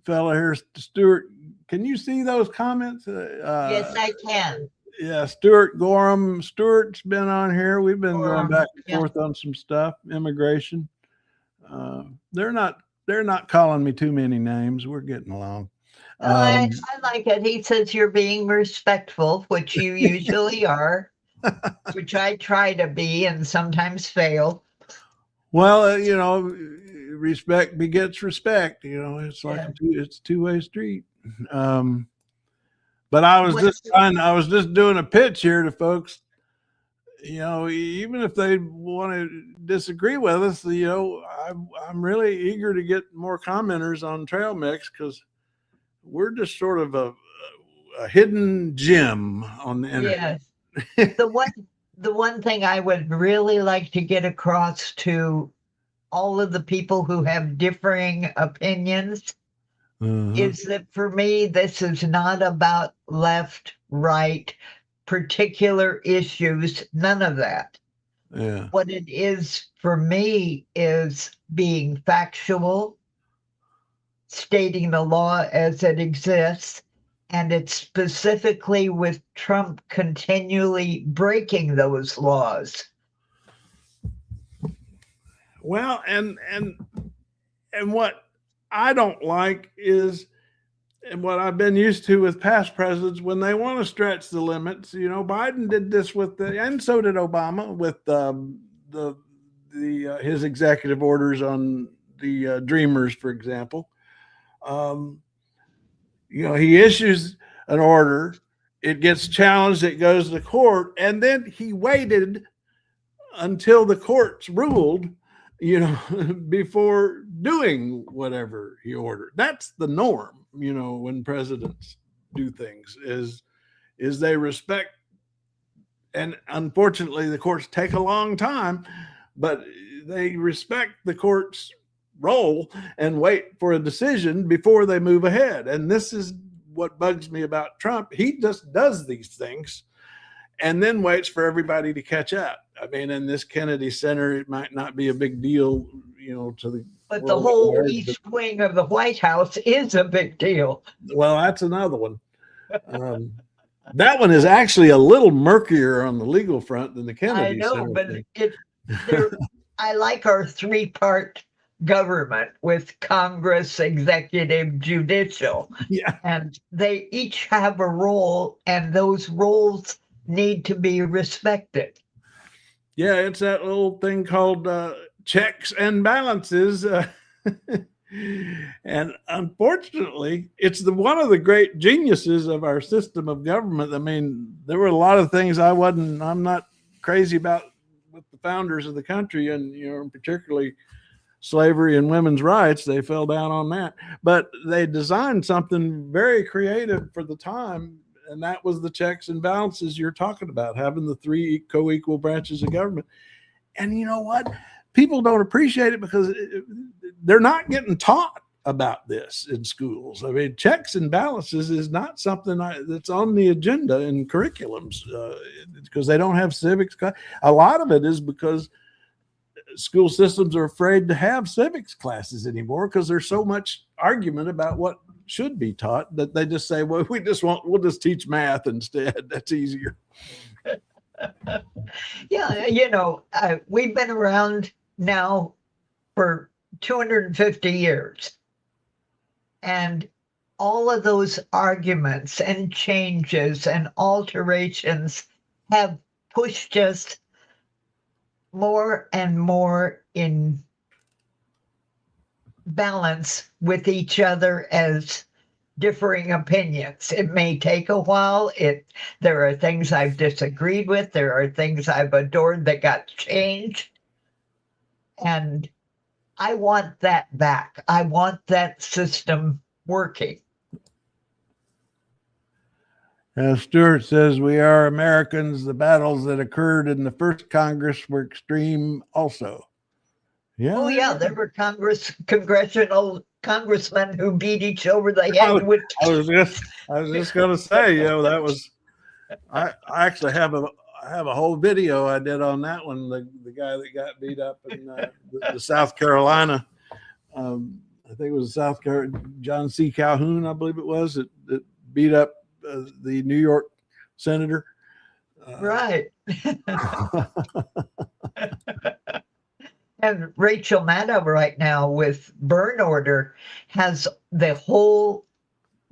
fella here, Stuart. Can you see those comments? Yes, I can. Yeah, Stuart Gorham. Stuart's been on here. We've been going back and forth on some stuff, immigration. They're not calling me too many names. We're getting along. I like it. He says you're being respectful, which you usually are, which I try to be and sometimes fail. Well, respect begets respect. It's like it's a two-way street. But I was just doing a pitch here to folks. You know, even if they want to disagree with us, you know, I'm really eager to get more commenters on Trail Mix, because we're just sort of a hidden gem on the internet. Yes. The one thing I would really like to get across to all of the people who have differing opinions is that for me, this is not about left, right, particular issues, none of that. Yeah. What it is for me is being factual, stating the law as it exists, and it's specifically with Trump continually breaking those laws. Well, and what I don't like is, and what I've been used to with past presidents, when they want to stretch the limits, you know, Biden did this and so did Obama with his executive orders on the Dreamers, for example. You know, he issues an order, it gets challenged, it goes to court, and then he waited until the courts ruled, you know, before doing whatever he ordered. That's the norm, you know, when presidents do things, is they respect, and unfortunately the courts take a long time, but they respect the court's role and wait for a decision before they move ahead. And this is what bugs me about Trump. He just does these things and then waits for everybody to catch up. I mean, in this Kennedy Center, it might not be a big deal, you know, to the but the whole east wing of the White House is a big deal. Well, that's another one. That one is actually a little murkier on the legal front than the Kennedy Center. But I like our three-part government with Congress, executive, judicial. Yeah. And they each have a role, and those roles need to be respected. Yeah, it's that little thing called checks and balances. And unfortunately, it's one of the great geniuses of our system of government. I mean, there were a lot of things I'm not crazy about with the founders of the country, and, you know, particularly slavery and women's rights. They fell down on that, but they designed something very creative for the time. And that was the checks and balances you're talking about, having the three co-equal branches of government. And you know what? People don't appreciate it because they're not getting taught about this in schools. I mean, checks and balances is not something that's on the agenda in curriculums because they don't have civics. A lot of it is because school systems are afraid to have civics classes anymore because there's so much argument about what should be taught that they just say, well, we'll just teach math instead. That's easier. Yeah, you know, we've been around now for 250 years. And all of those arguments and changes and alterations have pushed us more and more in balance with each other as differing opinions. It may take a while. There are things I've disagreed with. There are things I've adored that got changed. And I want that back. I want that system working. Stewart says, we are Americans. The battles that occurred in the first Congress were extreme also. Yeah. Oh, yeah. There were congressional congressmen who beat each over the head with. I was just going to say, you know, that was, I actually have a whole video I did on that one. The guy that got beat up in the South Carolina, I think it was South Carolina, John C. Calhoun, I believe it was, that beat up the New York senator. Right. And Rachel Maddow right now with Burn Order has the whole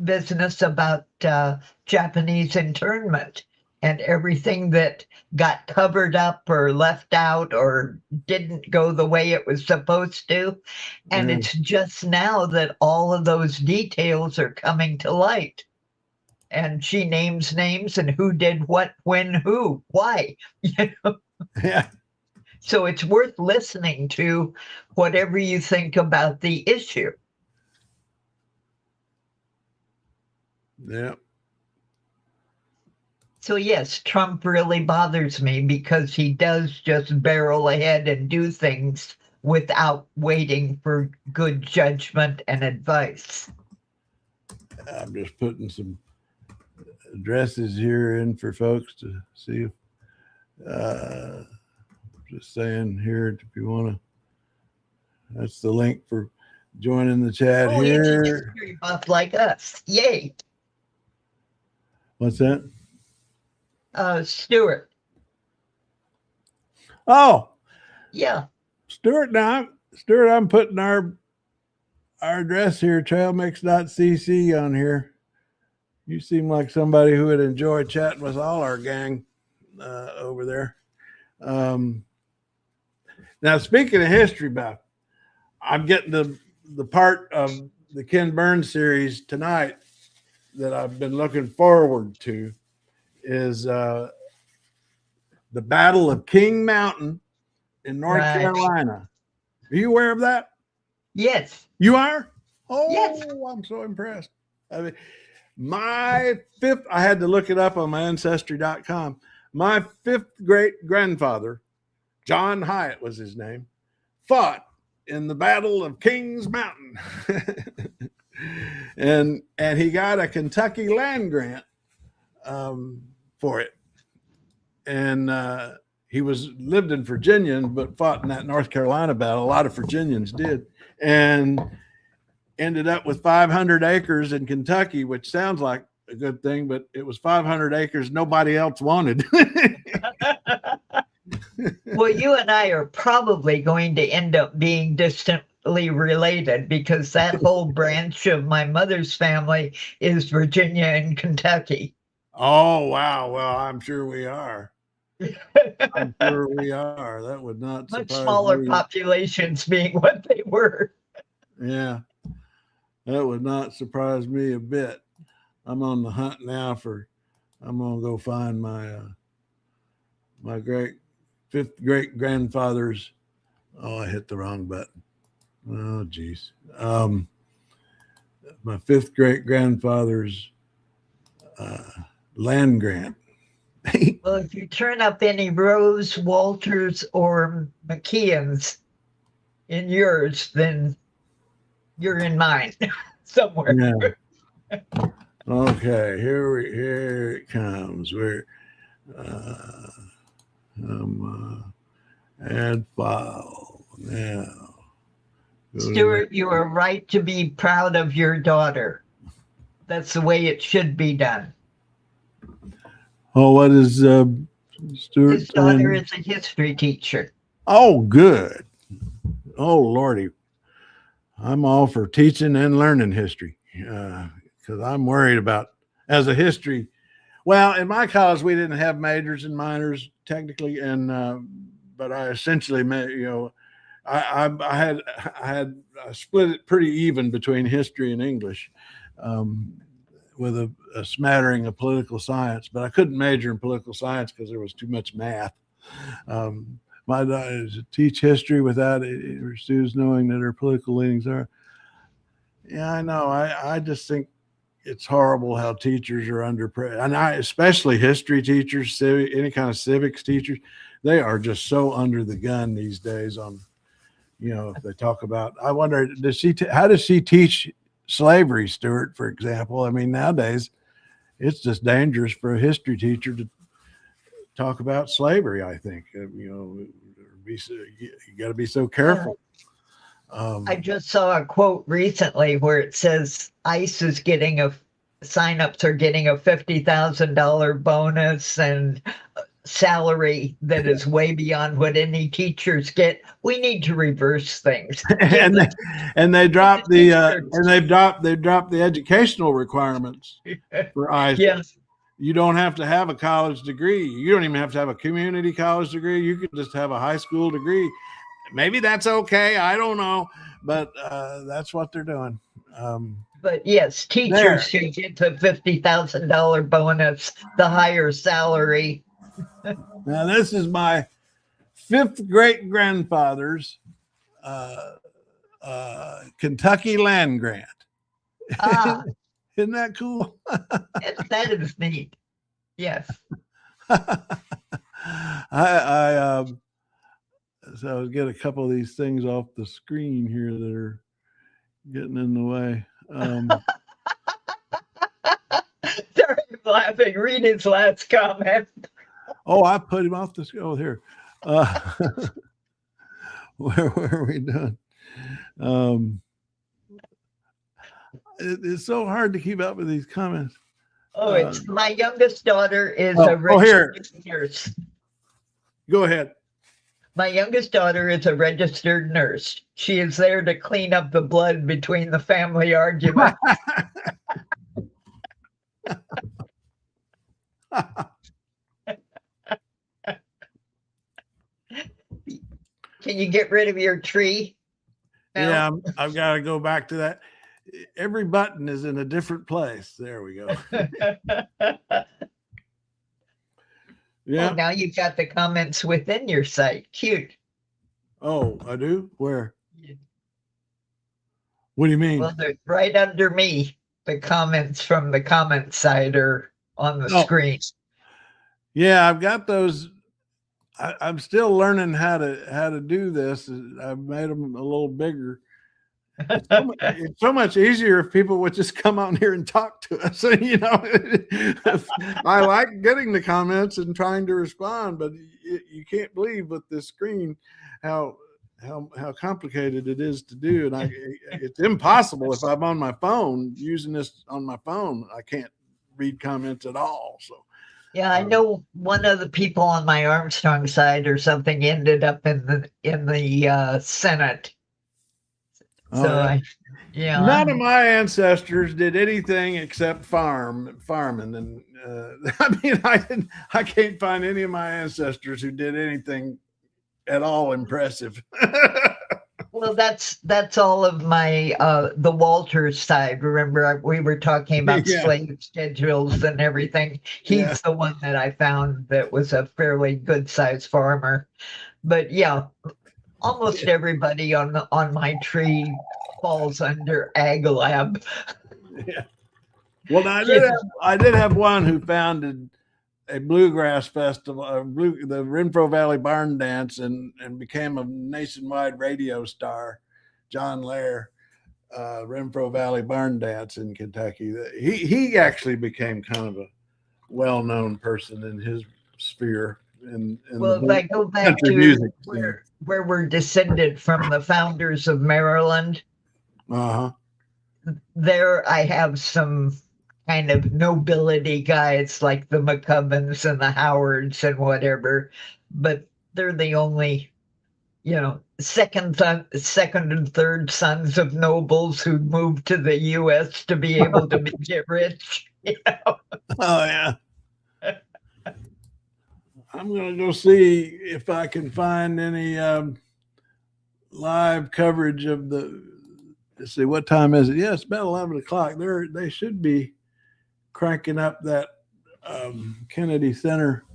business about Japanese internment and everything that got covered up or left out or didn't go the way it was supposed to. And it's just now that all of those details are coming to light. and she names names and who did what, when, who, why. You know? Yeah. So it's worth listening to, whatever you think about the issue. Yeah. So yes, Trump really bothers me because he does just barrel ahead and do things without waiting for good judgment and advice. I'm just putting some addresses here in for folks to see if, just saying here, if you want to, that's the link for joining the chat here. History buff like us. Yay. What's that? Stuart. Oh, yeah. Stuart, I'm putting our address here, trailmix.cc on here. You seem like somebody who would enjoy chatting with all our gang over there. Now, speaking of history buff, I'm getting the part of the Ken Burns series tonight that I've been looking forward to is the Battle of King Mountain in North Carolina. Are you aware of that? Yes. You are? Oh, yes. I'm so impressed. I mean, I had to look it up on my ancestry.com. My fifth great grandfather, John Hyatt was his name, fought in the Battle of Kings Mountain. and he got a Kentucky land grant for it. And he lived in Virginia, but fought in that North Carolina battle. A lot of Virginians did. And ended up with 500 acres in Kentucky, which sounds like a good thing, but it was 500 acres nobody else wanted. Well, you and I are probably going to end up being distantly related because that whole branch of my mother's family is Virginia and Kentucky. Oh, wow. Well, I'm sure we are. I'm sure we are. That would not surprise me. Much smaller populations being what they were. Yeah. That would not surprise me a bit. I'm on the hunt now I'm going to go find my fifth great grandfather's. Oh, I hit the wrong button. Oh, geez. My fifth great grandfather's land grant. Well, if you turn up any Rose, Walters, or McKeons in yours, then you're in mine somewhere. Yeah. Okay, here it comes. We're add file now. Stuart, you are right to be proud of your daughter. That's the way it should be done. Oh, what is Stuart? His daughter is a history teacher. Oh, good. Oh, Lordy. I'm all for teaching and learning history because I'm worried about as a history. Well, in my college, we didn't have majors and minors technically, but I essentially, I split it pretty even between history and English, with a smattering of political science. But I couldn't major in political science because there was too much math. My to teach history without her students knowing that her political leanings are. Yeah, I know. I just think it's horrible how teachers are under pressure, and especially history teachers, any kind of civics teachers, they are just so under the gun these days on, if they talk about, I wonder, how does she teach slavery, Stuart, for example? I mean, nowadays it's just dangerous for a history teacher to talk about slavery. I think, you got to be so careful. I just saw a quote recently where it says ICE is getting signups are getting a $50,000 bonus and salary that is way beyond what any teachers get. We need to reverse things. and they dropped they've dropped the educational requirements for ICE. Yes. You don't have to have a college degree. You don't even have to have a community college degree. You could just have a high school degree. Maybe that's okay. I don't know, but that's what they're doing. But yes, teachers should get the $50,000 bonus, the higher salary. Now, this is my 5th great grandfather's Kentucky land grant. Ah, Isn't that cool? that is neat. Yes. So I'll get a couple of these things off the screen here that are getting in the way. Sorry, I'm laughing. Read his last comment. Oh, I put him off the screen. Oh, here. Where are we done? It's so hard to keep up with these comments. Oh, it's my youngest daughter is a registered nurse. Go ahead. My youngest daughter is a registered nurse. She is there to clean up the blood between the family argument. Can you get rid of your tree? Yeah, I've got to go back to that. Every button is in a different place. There we go. Yeah. Oh, now you've got the comments within your site. Cute. Oh, I do? Where? What do you mean? Well, they're right under me. The comments from the comment side are on the screen. Yeah, I've got those. I'm still learning how to do this. I've made them a little bigger. It's so much easier if people would just come out here and talk to us. You know, I like getting the comments and trying to respond, but you can't believe with this screen how complicated it is to do. And it's impossible if I'm on my phone using this on my phone. I can't read comments at all. So. Yeah, I know one of the people on my Armstrong side or something ended up in the Senate. So none of my ancestors did anything except farming, and I mean, I can't find any of my ancestors who did anything at all impressive. Well, that's all of my the Walters side. Remember, we were talking about slave schedules and everything. He's the one that I found that was a fairly good sized farmer. But yeah, almost everybody on my tree falls under Ag Lab. Yeah. Well, I did have one who founded a bluegrass festival, the Renfro Valley Barn Dance, and became a nationwide radio star, John Lair, Renfro Valley Barn Dance in Kentucky. He actually became kind of a well-known person in his sphere. Well, if I go back to where we're descended from, the founders of Maryland, there I have some kind of nobility guys like the McCubbins and the Howards and whatever, but they're the only, second and third sons of nobles who moved to the U.S. to be able to get rich. Oh yeah. I'm going to go see if I can find any live coverage of let's see, what time is it? Yeah, it's about 11 o'clock. They should be cranking up that Kennedy Center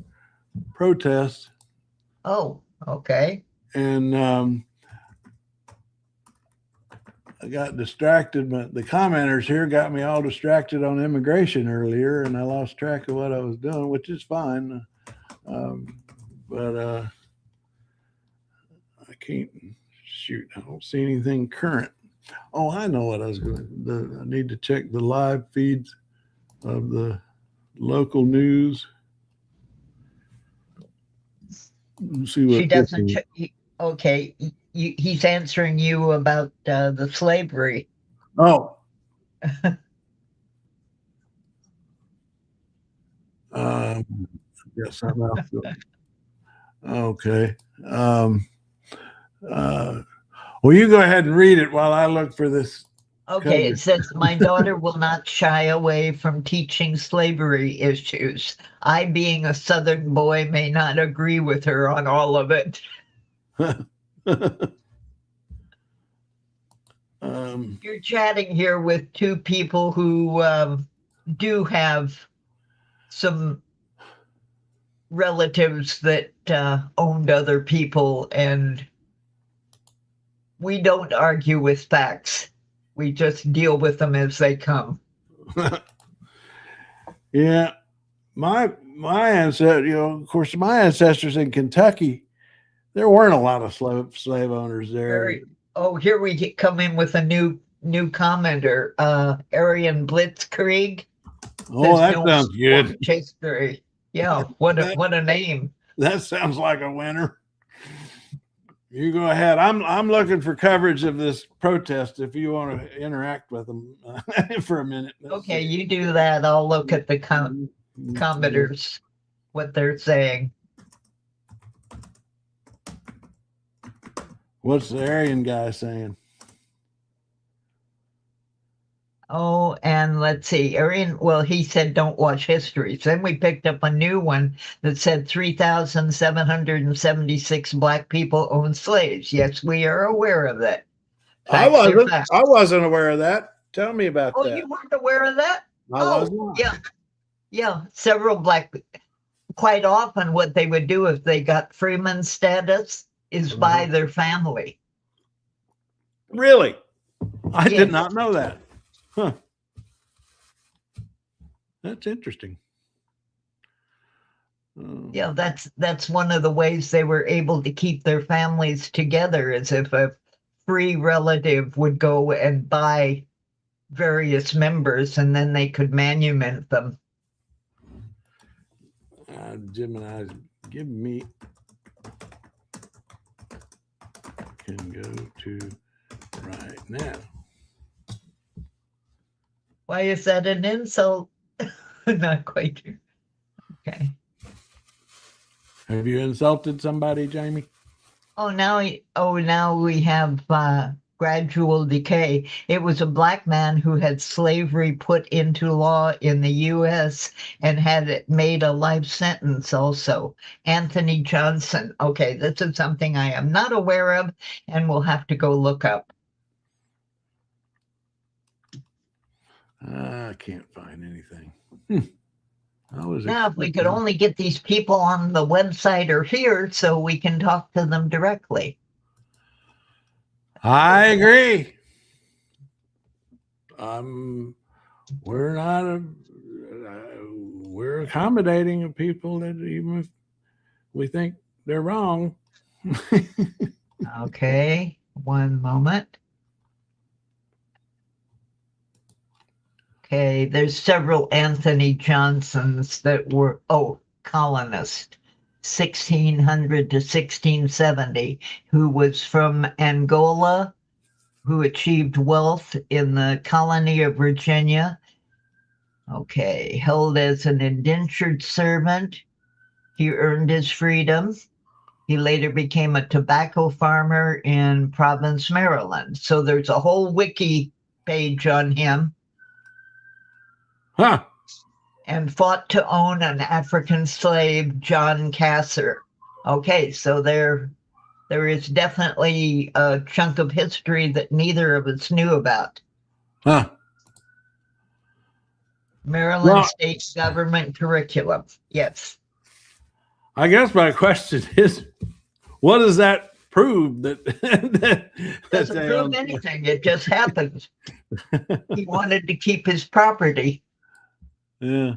protest. Oh, okay. And I got distracted, but the commenters here got me all distracted on immigration earlier, and I lost track of what I was doing, which is fine. But I can't shoot. I don't see anything current. Oh, I know what I was going to do. I need to check the live feeds of the local news. See what she doesn't. Okay, he's answering you about the slavery. Oh. Yes, I'm out. Okay. Well, you go ahead and read it while I look for this. Okay, it says, my daughter will not shy away from teaching slavery issues. I, being a Southern boy, may not agree with her on all of it. You're chatting here with two people who do have some relatives that owned other people, and we don't argue with facts. We just deal with them as they come. Yeah. My ancestors, of course, my ancestors in Kentucky, there weren't a lot of slave owners there. Here we come in with a new commenter, Arian Blitzkrieg. Oh, that sounds good. History. Yeah, what a name. That sounds like a winner. You go ahead. I'm looking for coverage of this protest if you want to interact with them for a minute. Okay, you do that. I'll look at the commenters, what they're saying. What's the Aryan guy saying? Oh, and let's see. Arian, well, he said don't watch history. Then we picked up a new one that said 3,776 Black people owned slaves. Yes, we are aware of that. I wasn't aware of that. Tell me about that. Oh, you weren't aware of that? I was not. Yeah. Several quite often what they would do if they got freeman status is buy their family. Really? I did not know that. Huh. That's interesting. Yeah, that's one of the ways they were able to keep their families together, is if a free relative would go and buy various members and then they could manumit them. Gemini, give me, can go to right now. Why is that an insult? Not quite true. Okay. Have you insulted somebody, Jamie? Now we have gradual decay. It was a Black man who had slavery put into law in the U.S. and had it made a life sentence also. Anthony Johnson. Okay, this is something I am not aware of and will have to go look up. I can't find anything. Now, if we could only get these people on the website or here so we can talk to them directly. I agree. We're accommodating of people that even if we think they're wrong. Okay, one moment. Okay, there's several Anthony Johnsons that were, colonist, 1600 to 1670, who was from Angola, who achieved wealth in the colony of Virginia. Okay, held as an indentured servant. He earned his freedom. He later became a tobacco farmer in Providence, Maryland. So there's a whole wiki page on him. Huh. And fought to own an African slave, John Casser. Okay, so there is definitely a chunk of history that neither of us knew about. Huh. Maryland state government curriculum. Yes. I guess my question is, what does that prove? That doesn't prove anything. It just happened. He wanted to keep his property. Yeah.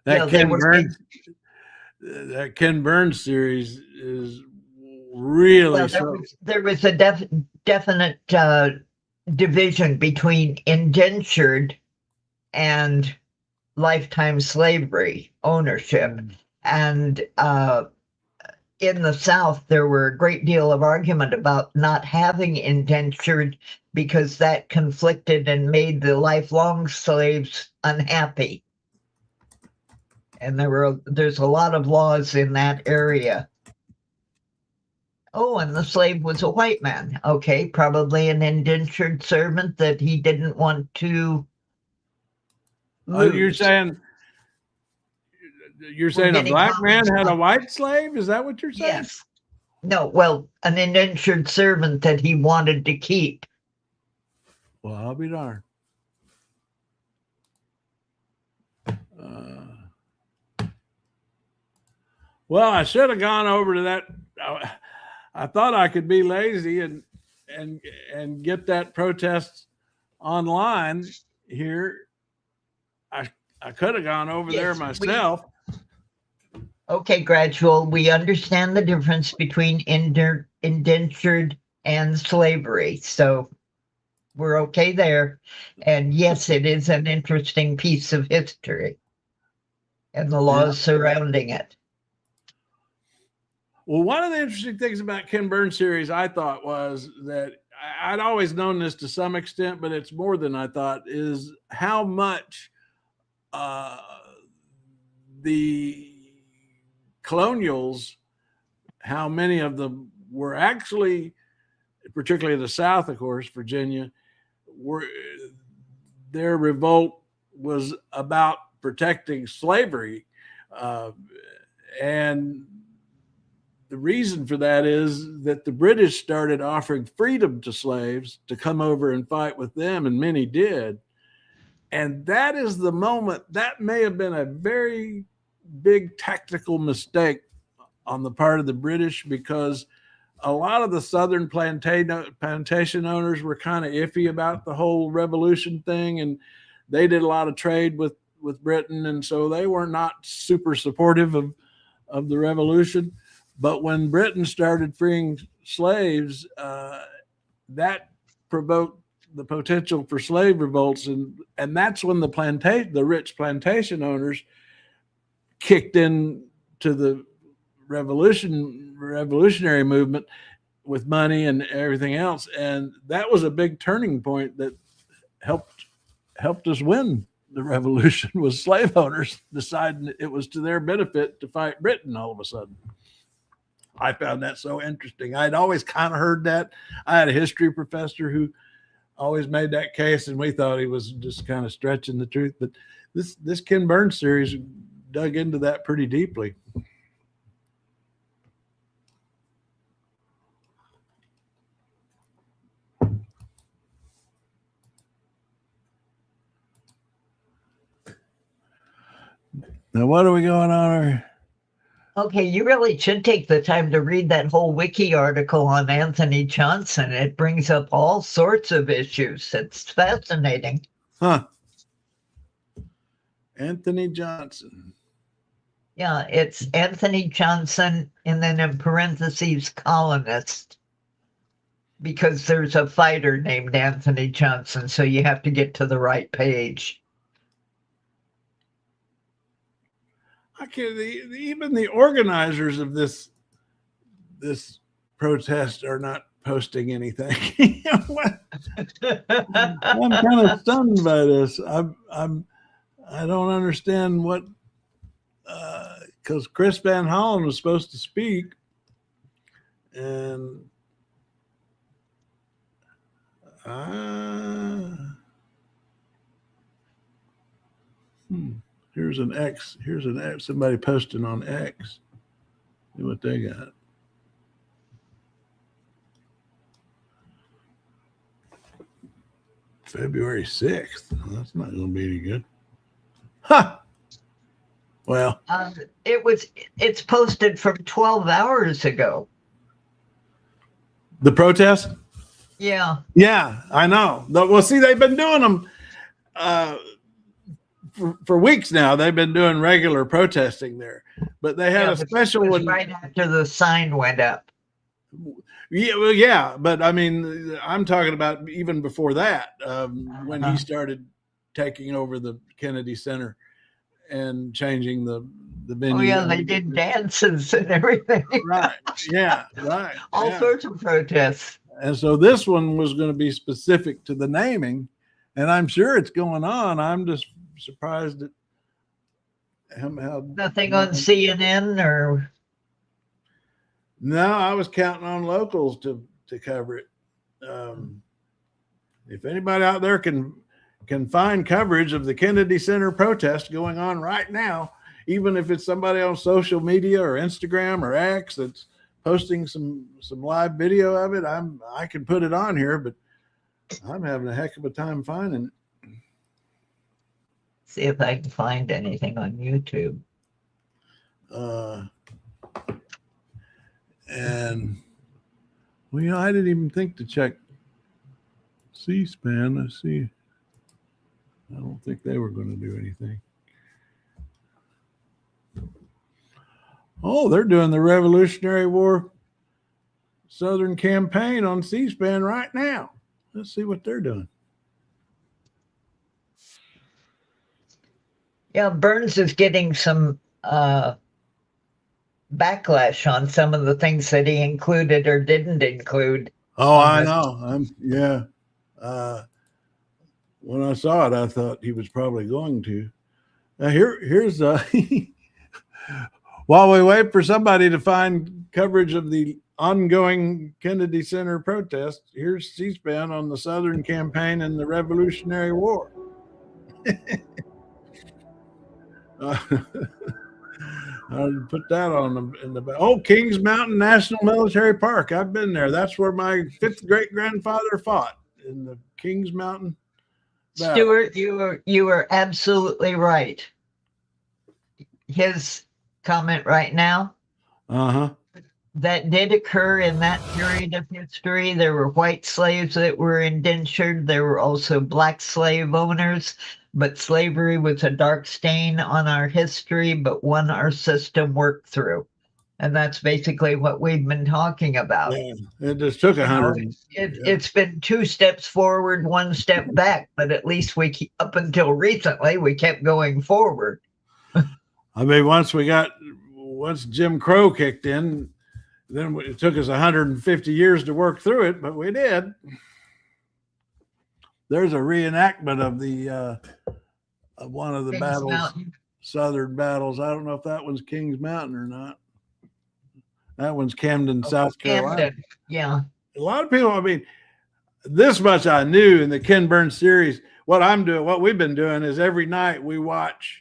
That Ken Burns series is really there was a definite division between indentured and lifetime slavery ownership. And in the South, there were a great deal of argument about not having indentured because that conflicted and made the lifelong slaves unhappy. And there's a lot of laws in that area. Oh, and the slave was a white man. Okay, probably an indentured servant that he didn't want to lose. You're saying a Black man had a white slave? Is that what you're saying? Yes. No, well, an indentured servant that he wanted to keep. Well, I'll be darned. Well, I should have gone over to that. I thought I could be lazy and get that protest online here. I could have gone over there myself. Okay, Gradual, we understand the difference between indentured and slavery. So we're okay there. And yes, it is an interesting piece of history and the laws surrounding it. Well, one of the interesting things about Ken Burns series, I thought, was that I'd always known this to some extent, but it's more than I thought, is how much the colonials, how many of them were actually, particularly the South, of course, Virginia, their revolt was about protecting slavery. And the reason for that is that the British started offering freedom to slaves to come over and fight with them, and many did. And that is the moment, that may have been a very big tactical mistake on the part of the British, because a lot of the Southern plantation owners were kind of iffy about the whole revolution thing, and they did a lot of trade with Britain, and so they were not super supportive of the revolution. But when Britain started freeing slaves, that provoked the potential for slave revolts, and that's when the rich plantation owners kicked in to the revolutionary movement with money and everything else, and that was a big turning point that helped us win the revolution. Was slave owners deciding it was to their benefit to fight Britain all of a sudden. I found that so interesting. I'd always kind of heard that. I had a history professor who always made that case, and we thought he was just kind of stretching the truth. But this Ken Burns series dug into that pretty deeply. Now, what are we going on here? Okay, you really should take the time to read that whole wiki article on Anthony Johnson. It brings up all sorts of issues. It's fascinating. Huh. Anthony Johnson. Yeah, it's Anthony Johnson and then in parentheses, colonist. Because there's a fighter named Anthony Johnson, so you have to get to the right page. Even the organizers of this protest are not posting anything. I'm kind of stunned by this. I don't understand what, because Chris Van Hollen was supposed to speak, and here's an X. Here's an X. Somebody posting on X. See what they got. February 6th. Well, that's not going to be any good. Huh. Well, it's posted from 12 hours ago. The protest? Yeah. Yeah, I know. Well, see, they've been doing them for weeks now. They've been doing regular protesting there, but they had a special one right after the sign went up. Yeah, well, yeah, but I mean, I'm talking about even before that, when he started taking over the Kennedy Center and changing the venue. Oh yeah, they did dances and everything. Right. Yeah. Right. All sorts of protests. And so this one was going to be specific to the naming, and I'm sure it's going on. I'm just surprised at how nothing on CNN or. No, I was counting on locals to cover it. If anybody out there can find coverage of the Kennedy Center protest going on right now, even if it's somebody on social media or Instagram or X that's posting some live video of it. I can put it on here, but I'm having a heck of a time finding it. See if I can find anything on YouTube. And well, I didn't even think to check C-SPAN. Let's see. I don't think they were going to do anything. Oh, they're doing the Revolutionary War Southern campaign on C-SPAN right now. Let's see what they're doing. Yeah, Burns is getting some backlash on some of the things that he included or didn't include. Oh, I know. Yeah. When I saw it, I thought he was probably going to. Now here's while we wait for somebody to find coverage of the ongoing Kennedy Center protest, here's C-SPAN on the Southern campaign and the Revolutionary War. I'll put that on in the Kings Mountain National Military Park. I've been there. That's where my 5th great grandfather fought, in the Kings Mountain battle. Stuart, you were absolutely right. His comment right now. That did occur in that period of history. There were white slaves that were indentured. There were also black slave owners, but slavery was a dark stain on our history, but one our system worked through. And that's basically what we've been talking about. Yeah, it just took 100. It's been 2 steps forward, 1 step back, but at least up until recently, we kept going forward. I mean, once Jim Crow kicked in, then it took us 150 years to work through it, but we did. There's a reenactment of the of one of the Southern battles. I don't know if that one's Kings Mountain or not. That one's Camden, South Carolina. Yeah. A lot of people, I mean, this much I knew in the Ken Burns series. What we've been doing is every night we watch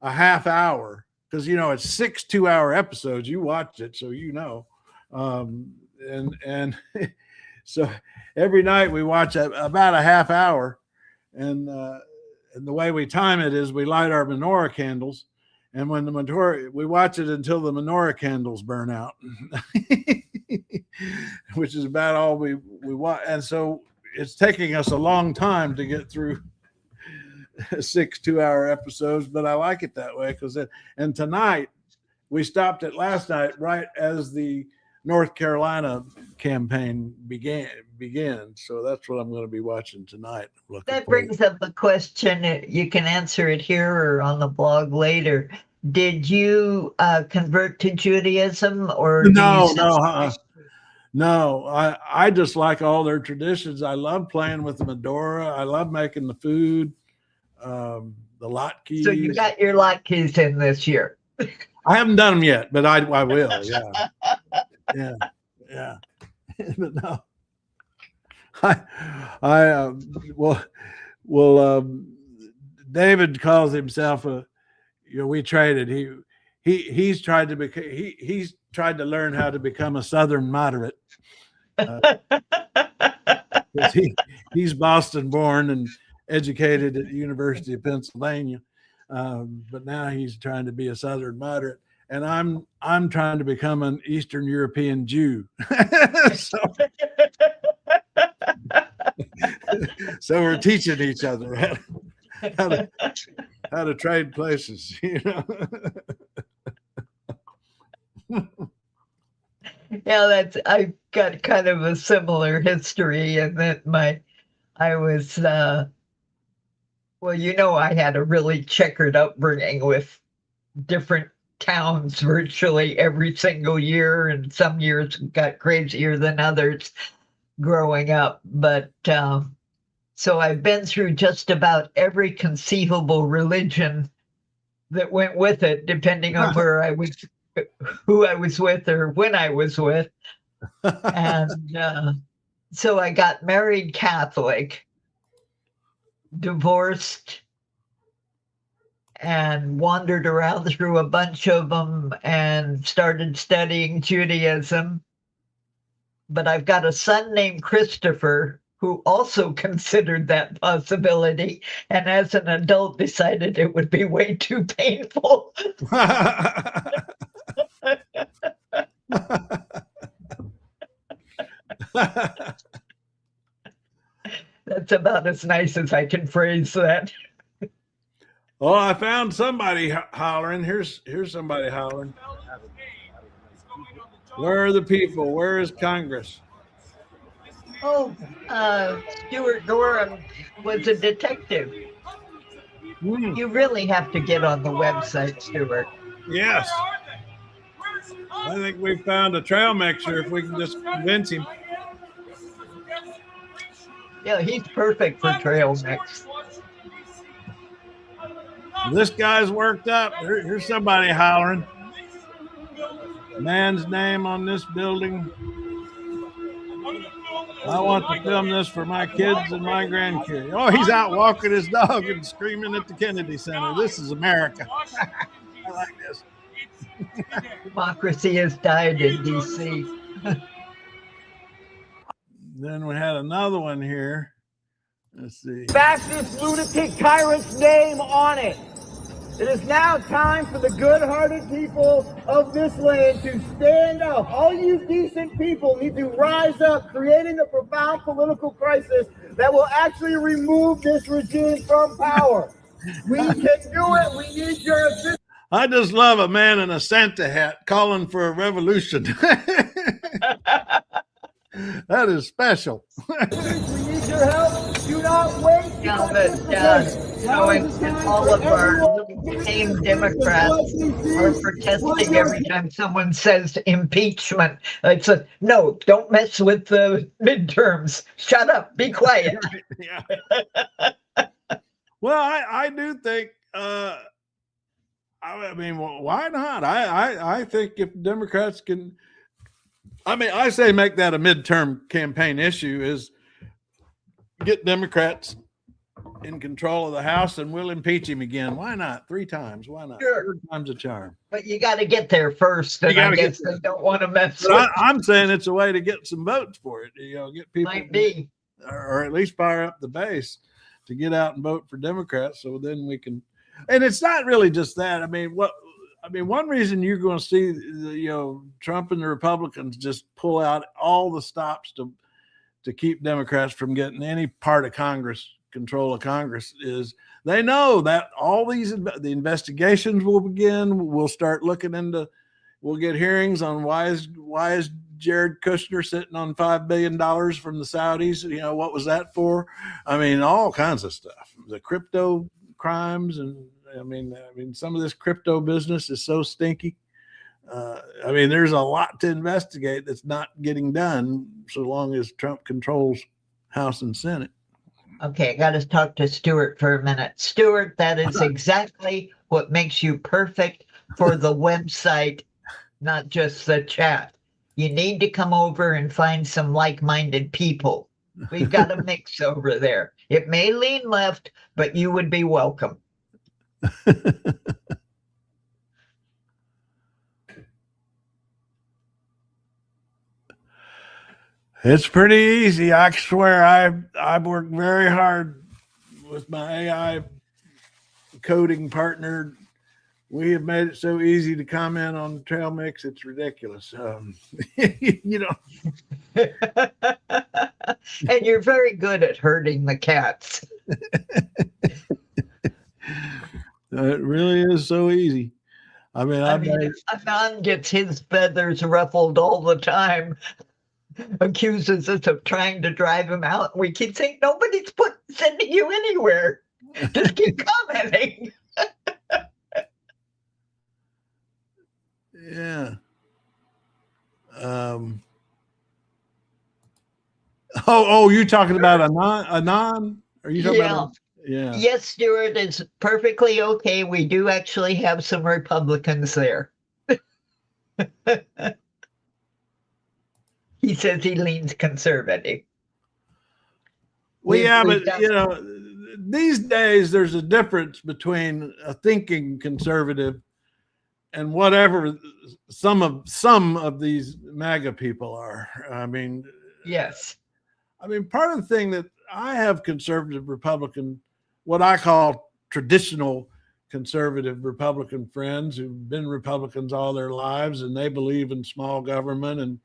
a half hour, because it's 6 2-hour episodes. You watched it, so and so every night we watch about a half hour, and the way we time it is we light our menorah candles, and when we watch it until the menorah candles burn out, which is about all we watch. And so it's taking us a long time to get through 6 2-hour episodes, but I like it that way and tonight we stopped it last night right as the North Carolina campaign began. So that's what I'm going to be watching tonight. That brings up the question. You can answer it here or on the blog later. Did you convert to Judaism or no? I just like all their traditions. I love playing with the menorah. I love making the food. The latkes. So you got your latkes in this year. I haven't done them yet, but I will. Yeah. But no, David calls himself we traded. He's tried to he's tried to learn how to become a Southern moderate. He's Boston born and educated at the University of Pennsylvania, but now he's trying to be a Southern moderate, and I'm trying to become an Eastern European Jew. So we're teaching each other how to trade places, Yeah, I've got kind of a similar history in that I was I had a really checkered upbringing with different towns virtually every single year, and some years got crazier than others growing up. But so I've been through just about every conceivable religion that went with it, depending on where I was, who I was with, or when I was with. And so I got married Catholic, divorced, and wandered around through a bunch of them and started studying Judaism. But I've got a son named Christopher who also considered that possibility, and as an adult decided it would be way too painful. That's about as nice as I can phrase that. Oh, I found somebody hollering. Here's somebody hollering. Where are the people? Where is Congress? Oh, Stuart Gorham was a detective. You really have to get on the website, Stuart. Yes. I think we found a trail mixer if we can just convince him. Yeah, he's perfect for trail mix. This guy's worked up. Here's somebody hollering. Man's name on this building. I want to film this for my kids and my grandkids. Oh, he's out walking his dog and screaming at the Kennedy Center. This is America. I like this. Democracy has died in D.C. Then we had another one here. Let's see. Fascist lunatic tyrant's name on it. It is now time for the good-hearted people of this land to stand up. All you decent people need to rise up, creating a profound political crisis that will actually remove this regime from power. We can do it. We need your assistance. I just love a man in a Santa hat calling for a revolution. That is special. We need your help. Do not wait. Yeah, but all of our tame Democrats are protesting every time someone says impeachment. It's a no, don't mess with the midterms. Shut up, be quiet. Yeah. Well, I do think I mean, why not? I think if Democrats can, I say make that a midterm campaign issue, is get Democrats in control of the House and we'll impeach him again. Why not? 3 times. Why not? Sure. 3 times a charm. But you got to get there first, and I guess they don't want to mess with it. I'm saying it's a way to get some votes for it. Get people, Might be, or at least fire up the base to get out and vote for Democrats. So then we can. And it's not really just that. One reason you're going to see Trump and the Republicans just pull out all the stops to keep Democrats from getting any part of Congress, control of Congress, is they know that all the investigations will begin. We'll start looking into. We'll get hearings on why is Jared Kushner sitting on $5 billion from the Saudis? What was that for? All kinds of stuff. The crypto crimes, and some of this crypto business is so stinky. There's a lot to investigate that's not getting done so long as Trump controls House and Senate. Okay, I got to talk to Stuart for a minute. Stuart, that is exactly what makes you perfect for the website, not just the chat. You need to come over and find some like-minded people. We've got a mix over there. It may lean left, but you would be welcome. It's pretty easy. I swear I've worked very hard with my AI coding partner. We have made it so easy to comment on trail mix. It's ridiculous. And you're very good at herding the cats. It really is so easy. Anon gets his feathers ruffled all the time, accuses us of trying to drive him out. We keep saying, nobody's sending you anywhere. Just keep commenting. Yeah. You talking about Anon? Are you talking about? Yeah. Yes, Stuart, it's perfectly okay. We do actually have some Republicans there. He says he leans conservative. Well, yeah, but these days there's a difference between a thinking conservative and whatever some of these MAGA people are. I mean, Yes. I mean, part of the thing that I have conservative Republican, what I call traditional conservative Republican friends who've been Republicans all their lives, and they believe in small government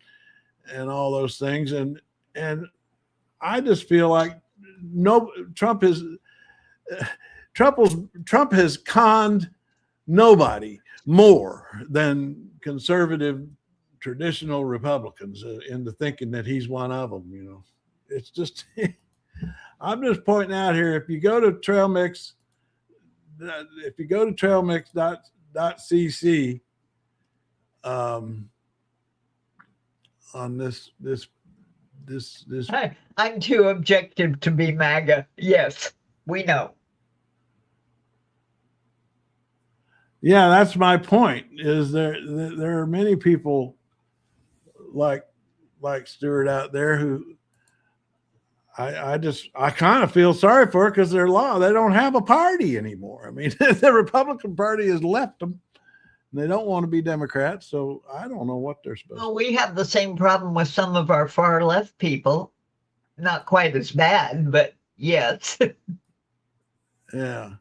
and all those things. And I just feel like Trump has conned nobody more than conservative traditional Republicans into thinking that he's one of them. You know, it's just I'm just pointing out here, if you go to trailmix.cc on this I'm too objective to be MAGA. Yes, we know. Yeah, that's my point. Is there are many people like Stewart out there who I kind of feel sorry for, because they don't have a party anymore. I mean, the Republican Party has left them. They don't want to be Democrats, so I don't know what they're supposed to do. We have the same problem with some of our far left people. Not quite as bad, but yes. Yeah.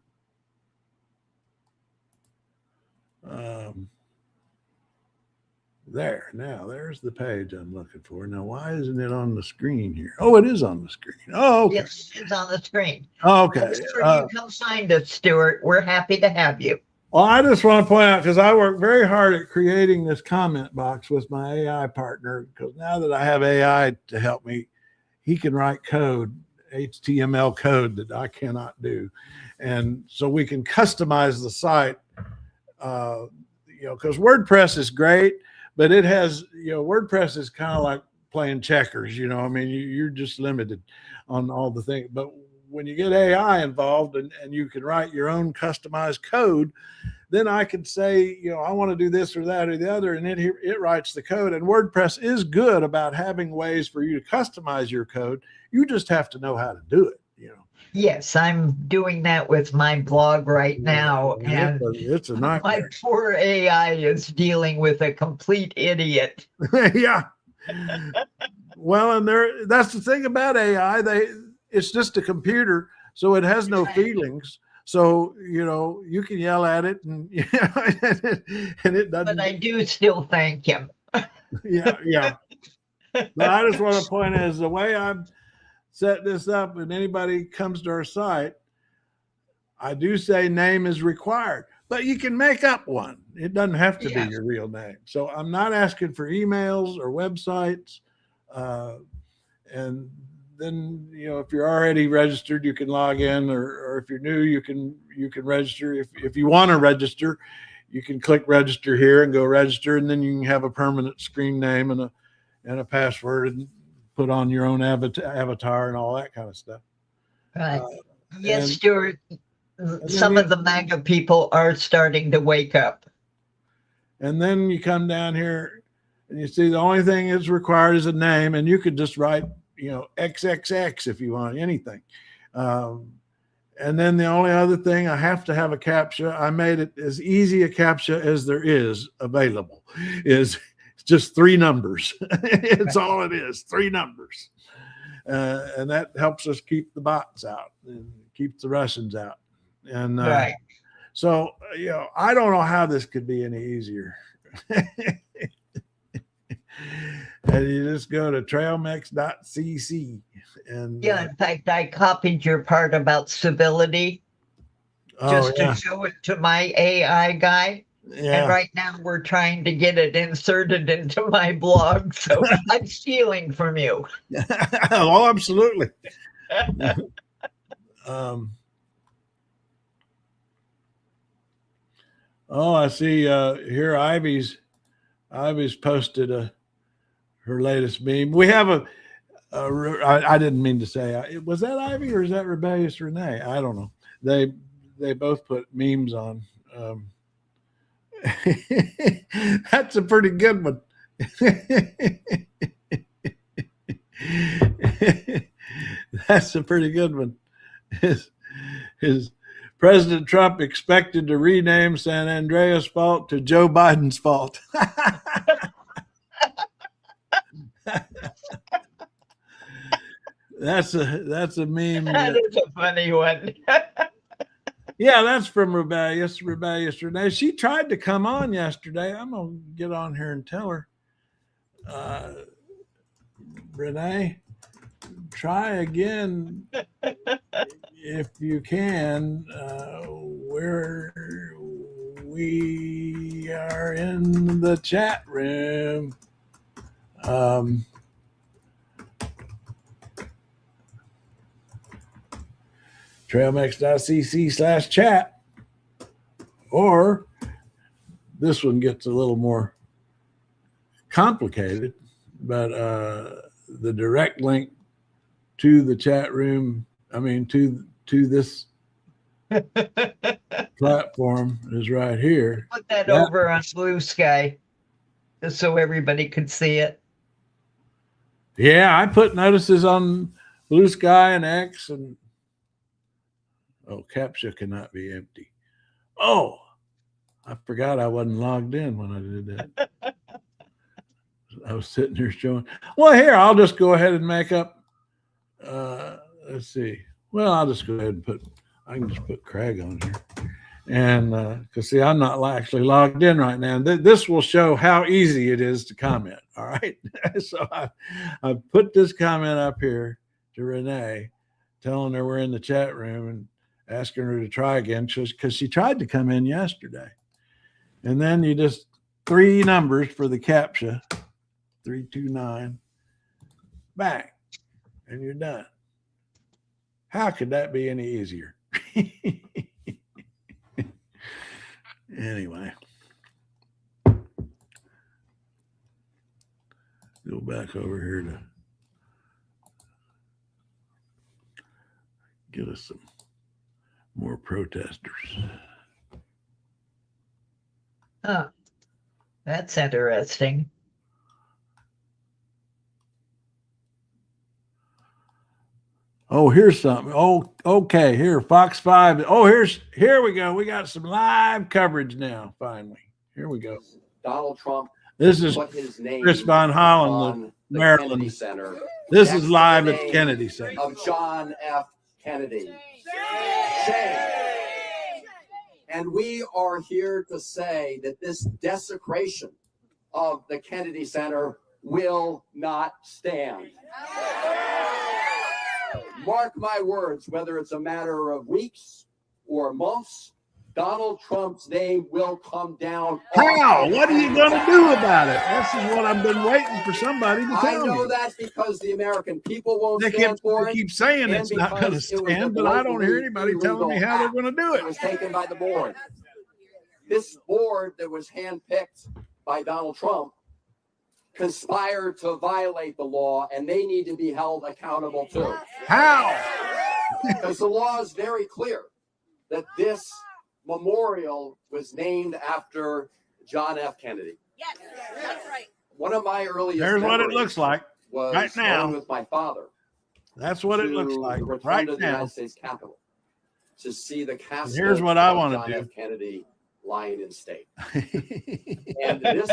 There's the page I'm looking for. Now, why isn't it on the screen here? Oh, it is on the screen. Oh, okay. Yes, it's on the screen. Oh, okay. You come find us, Stuart. We're happy to have you. Well, I just want to point out, because I worked very hard at creating this comment box with my AI partner, because now that I have AI to help me, he can write code, HTML code that I cannot do. And so we can customize the site, because WordPress is great, but it has, WordPress is kind of like playing checkers, I mean, you're just limited on all the things. But when you get AI involved and you can write your own customized code, then I can say, I want to do this or that or the other, and it writes the code. And WordPress is good about having ways for you to customize your code. You just have to know how to do it, Yes, I'm doing that with my blog right now. And it's a nightmare. My poor AI is dealing with a complete idiot. Yeah. Well, and that's the thing about AI. It's just a computer, so it has no feelings. So, you can yell at it and it doesn't. But I do still thank him. Yeah. But I just want to point out, is the way I've set this up, and anybody comes to our site, I do say name is required, but you can make up one. It doesn't have to be your real name. So I'm not asking for emails or websites. And then, if you're already registered, you can log in, or if you're new, you can register. If you want to register, you can click register here and go register, and then you can have a permanent screen name and a password, and put on your own avatar and all that kind of stuff. Right. Yes, Stuart. Some of the MAGA people are starting to wake up. And then you come down here and you see the only thing that's required is a name, and you could just write, XXX if you want anything. And then the only other thing, I have to have a CAPTCHA. I made it as easy a CAPTCHA as there is available. It's just 3 numbers. It's all it is, 3 numbers. And that helps us keep the bots out and keep the Russians out. And right. So, I don't know how this could be any easier. And you just go to trailmix.cc. And in fact, I copied your part about civility to show it to my AI guy. Yeah. And right now we're trying to get it inserted into my blog. So I'm stealing from you. Oh, absolutely. I see here Ivy's posted her latest meme. We have I didn't mean to say, was that Ivy or is that Rebellious Renee? I don't know. They both put memes on. That's a pretty good one. That's a pretty good one. Is President Trump expected to rename San Andreas Fault to Joe Biden's fault? That's a meme. That is a funny one. Yeah, that's from Rebellious Renee. She tried to come on yesterday. I'm gonna get on here and tell her. Renee, try again if you can. We are in the chat room. trailmix.cc/chat, or this one gets a little more complicated, but the direct link to the chat room, to this platform is right here. Put that over on Blue Sky, just so everybody could see it. Yeah, I put notices on Blue Sky and X, and CAPTCHA cannot be empty. Oh, I forgot I wasn't logged in when I did that. I was sitting here showing. Well, here, I'll just go ahead and make up. Let's see. Well, I'll just go ahead and I can just put Craig on here. And because, see, I'm not actually logged in right now. This will show how easy it is to comment. All right. So I put this comment up here to Renee, telling her we're in the chat room and asking her to try again, because she tried to come in yesterday. And then you just 3 numbers for the CAPTCHA, 329, back, and you're done. How could that be any easier? Anyway, go back over here to get us some more protesters. Oh, that's interesting. Oh, here's something. Oh, okay. Here, Fox 5. Oh, here we go. We got some live coverage now, finally. Here we go. Donald Trump. This is put his name Chris Von Holland, the Maryland. Kennedy Center. This is live at the Kennedy Center. Of John F. Kennedy. Shame. And we are here to say that this desecration of the Kennedy Center will not stand. Mark my words, whether it's a matter of weeks or months, Donald Trump's name will come down. How? What are you going to do about it? This is what I've been waiting for somebody to tell me. I know that because the American people won't stand for it. They keep saying it's not going to stand, but I don't hear anybody telling me how they're going to do it. It was taken by the board. This board that was handpicked by Donald Trump conspired to violate the law, and they need to be held accountable too. How? Because the law is very clear that this memorial was named after John F. Kennedy. Yes, that's right. One of my earliest There's what it memories looks like was right now. going with my father. That's what it looks like the rotunda right of the now. United States Capitol to see the casket Here's what I of want John to F. do. Kennedy lying in state. And this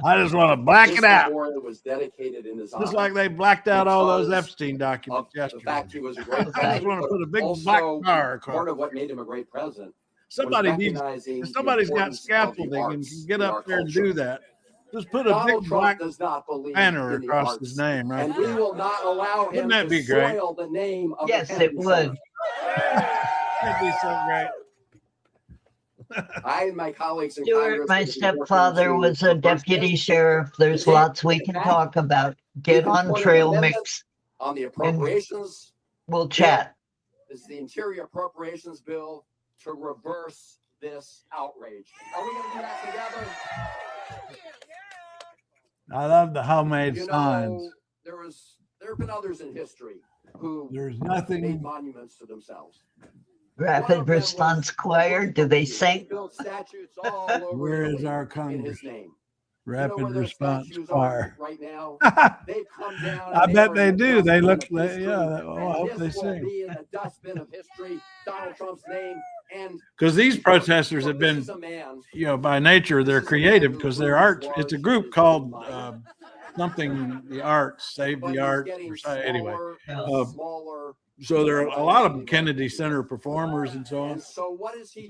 I just want to black it out. memorial was dedicated in his honor. Just like they blacked out all those Because Epstein documents The yesterday. fact he was a great I just president, want to put a big also black car across. part of what made him a great president. Somebody was needs. recognizing If the somebody's got importance of the scaffolding and arts can get in up our there and culture. do that, just put a Donald big Trump black does not believe banner in the across arts, his name right and we there. will not allow him Wouldn't that to be great? soil the name of Yes, the Kennedy it would. Center. That'd be so great. I and my colleagues in Stuart, Congress my will be stepfather working to was a reverse deputy this. sheriff. There's lots we can talk about. Get on Trail Mix. On the appropriations, We'll chat. this is the Interior Appropriations Bill to reverse this outrage. Are we going to do that together? I love the homemade You signs. know, there have been others in history who There's made nothing. monuments to themselves. Rapid Response Choir. Do they sing? Built statues all over Where is Italy our in Congress? his name. Rapid response choir. right now. They've come down. I bet they in the do. They dustbin look, of history, I hope and they this will sing. be in the dustbin of history. Donald Trump's name. And Because these protesters have been, by nature, they're creative because they're art. It's a group called something, the arts, save the arts. Anyway, so there are a lot of Kennedy Center performers and so on. So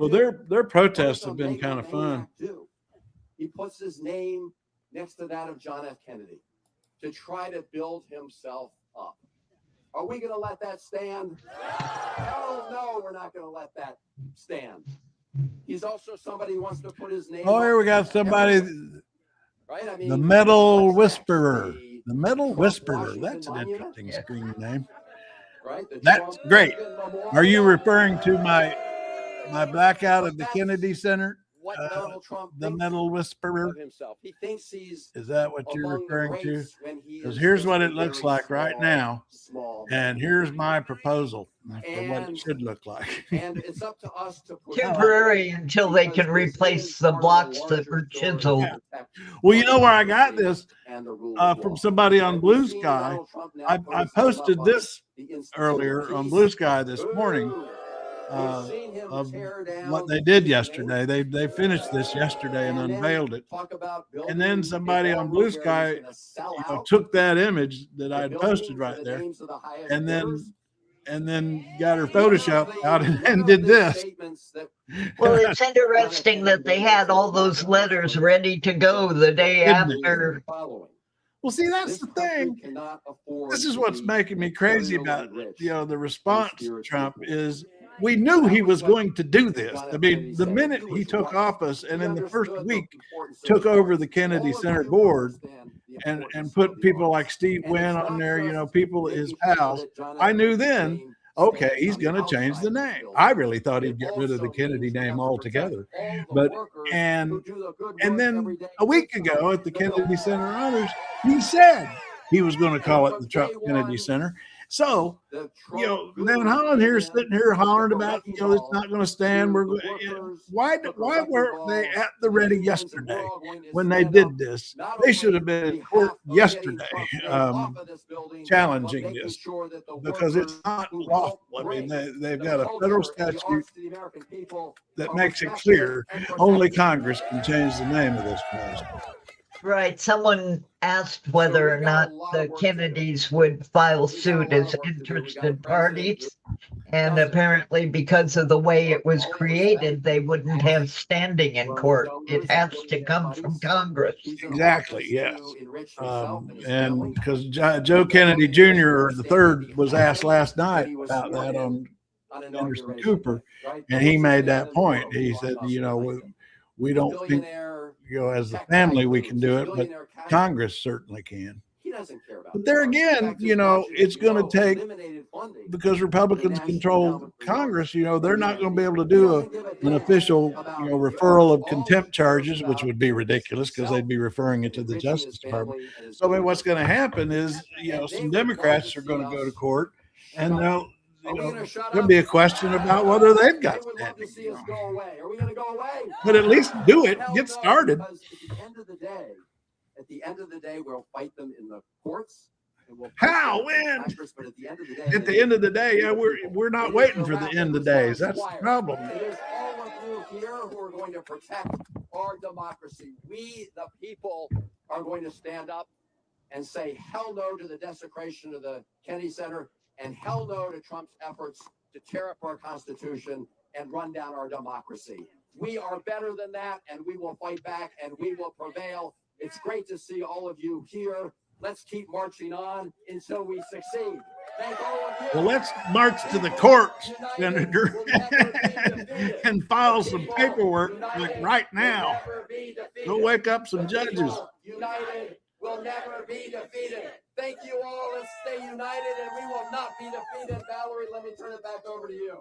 their protests have been kind of fun. He puts his name next to that of John F. Kennedy to try to build himself up. Are we going to let that stand? Hell no, we're not going to let that stand. He's also somebody who wants to put his name. Oh, here we got somebody, right? I mean, the Metal Whisperer. The Metal Whisperer. That's an interesting screen name. Right? That's great. Are you referring to my blackout of the Kennedy Center? The Metal Whisperer. He thinks he's Is that what you're referring to? Because here's what it looks like right now, and here's my proposal for what it should look like. And it's up to us to temporary until they can replace the blocks that were chiseled. Yeah. Well, you know where I got this from somebody on Blue Sky. I posted this earlier on Blue Sky this morning. Of what they did yesterday. They finished this yesterday and unveiled it. And then somebody on Blue Sky took that image that I had posted right there and then got her Photoshop out and did this. Well, it's interesting that they had all those letters ready to go the day after. Well, see, that's the thing. This is what's making me crazy about, the response to Trump is we knew he was going to do this. I mean, the minute he took office and in the first week took over the Kennedy Center board and put people like Steve Wynn on there, people, his pals, I knew then, okay, he's going to change the name. I really thought he'd get rid of the Kennedy name altogether. And then a week ago at the Kennedy Center Honors, he said he was going to call it the Trump Kennedy Center. So, Van Hollen here sitting here hollering about, it's not going to stand. Why weren't they at the ready yesterday when they did this? They should have been in court yesterday challenging this because it's not lawful. I mean, they've got a federal statute that makes it clear only Congress can change the name of this place. Right. Someone asked whether or not the Kennedys would file suit as interested parties. And apparently, because of the way it was created, they wouldn't have standing in court. It has to come from Congress. Exactly, yes. And because Joe Kennedy Jr. the third was asked last night about that on Anderson Cooper, and he made that point. He said, we don't think, as a family we can do it, but Congress certainly can. But there again, it's going to take, because Republicans control Congress, they're not going to be able to do an official, referral of contempt charges, which would be ridiculous because they'd be referring it to the Justice Department. So what's going to happen is, some Democrats are going to go to court and there'll be a question about whether they've got standing. But at least do it. Get started. At the end of the day, we'll fight them in the courts. How? When? At the end of the day, we're not waiting for the end of days. That's the problem. It is all of you here who are going to protect our democracy. We, the people, are going to stand up and say hell no to the desecration of the Kennedy Center and hell no to Trump's efforts to tear up our Constitution and run down our democracy. We are better than that, and we will fight back, and we will prevail. It's great to see all of you here. Let's keep marching on until we succeed. Thank all of you. Well, let's march to the courts, Senator, and file some paperwork like right now. Go wake up some judges. United will never be defeated. Thank you all. Let's stay united, and we will not be defeated. Valerie, let me turn it back over to you.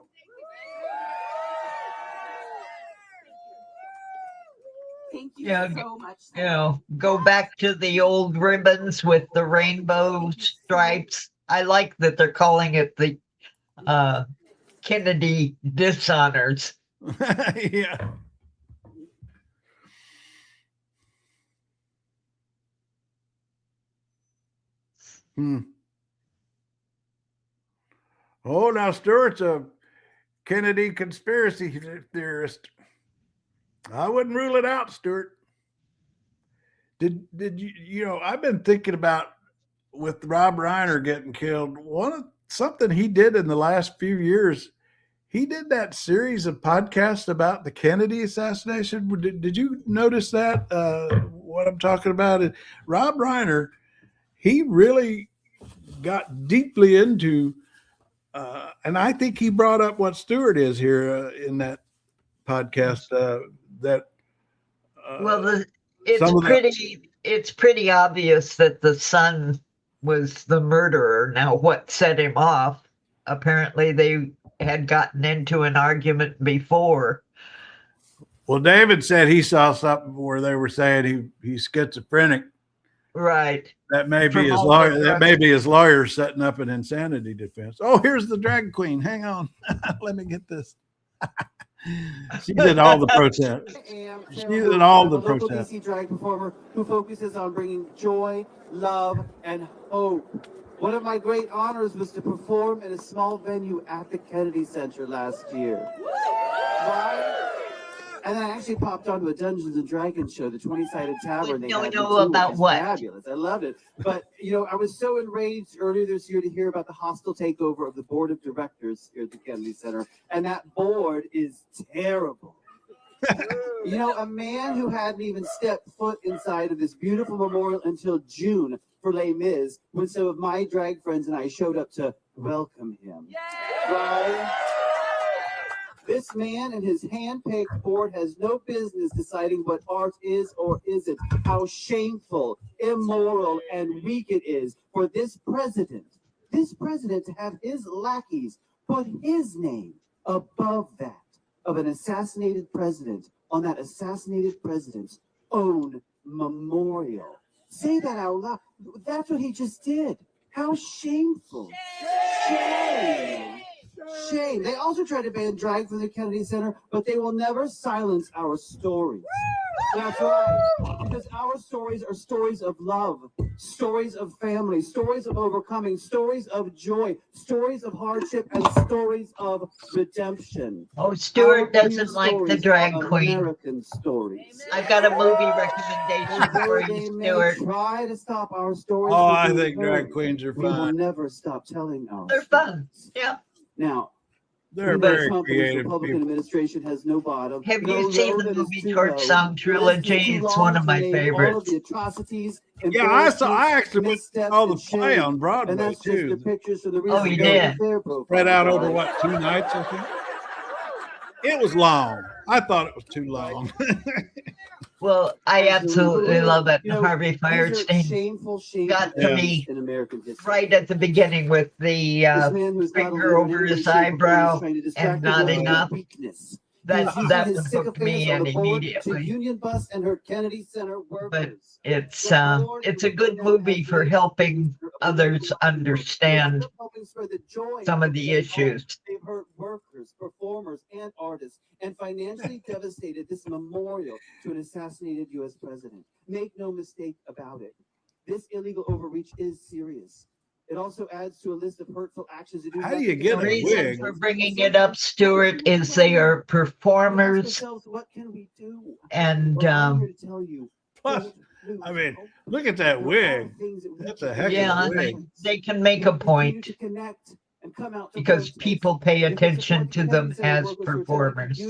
Thank you so much. Go back to the old ribbons with the rainbow stripes. I like that they're calling it the Kennedy dishonors. Yeah. Oh, now Stewart's a Kennedy conspiracy theorist. I wouldn't rule it out, Stewart. Did you I've been thinking about with Rob Reiner getting killed, something he did in the last few years. He did that series of podcasts about the Kennedy assassination. Did you notice that? What I'm talking about is Rob Reiner. He really got deeply into, and I think he brought up what Stewart is here in that podcast. It's pretty obvious that the son was the murderer. Now, what set him off? Apparently, they had gotten into an argument before. Well, David said he saw something where they were saying he's schizophrenic. Right. That may be his lawyer. That may be his lawyer setting up an insanity defense. Oh, here's the drag queen. Hang on, let me get this. She did all the protests. She did all the protests. A local DC drag performer who focuses on bringing joy, love, and hope. One of my great honors was to perform in a small venue at the Kennedy Center last year. Right? And then I actually popped onto a Dungeons and Dragons show, the 20-sided tavern. They know about what? Fabulous. I loved it. But, I was so enraged earlier this year to hear about the hostile takeover of the board of directors here at the Kennedy Center. And that board is terrible. A man who hadn't even stepped foot inside of this beautiful memorial until June for Les Mis, when some of my drag friends and I showed up to welcome him. Right? This man and his hand-picked board has no business deciding what art is or isn't. How shameful, immoral, and weak it is for this president to have his lackeys put his name above that of an assassinated president on that assassinated president's own memorial. Say that out loud. That's what he just did. How shameful. Shame. Shame. They also tried to ban drag from the Kennedy Center, but they will never silence our stories. That's right. Because our stories are stories of love, stories of family, stories of overcoming, stories of joy, stories of hardship, and stories of redemption. Oh, Stewart doesn't like the drag queen. American stories. I've got a movie recommendation for you, Stewart. Try to stop our stories. Oh, I think drag queens are fun. We will never stop telling our They're fun. Yeah. Now, they're very creative Republican people. Administration has no bottom. Have you seen the movie Torch Song Trilogy? It's one of my favorites. Yeah, I actually saw the play on Broadway too. Oh, you did? Spread out over what, 2 nights, I think? It was long. I thought it was too long. Well, I absolutely love it. Harvey Firestein got to me right at the beginning with the finger over his eyebrow and not enough. That hooked me in immediately. Union Bus and her Kennedy Center But it's a good movie for helping others understand some of the issues. They've hurt workers, performers, and artists, and financially devastated this memorial to an assassinated U.S. president. Make no mistake about it. This illegal overreach is serious. It also adds to a list of hurtful actions. How do you get a wig? The reason for bringing it up, Stuart, is they are performers. What can we do? And plus, I mean, look at that wig. That's a heck of a wig. They can make a point because people pay attention to them as performers.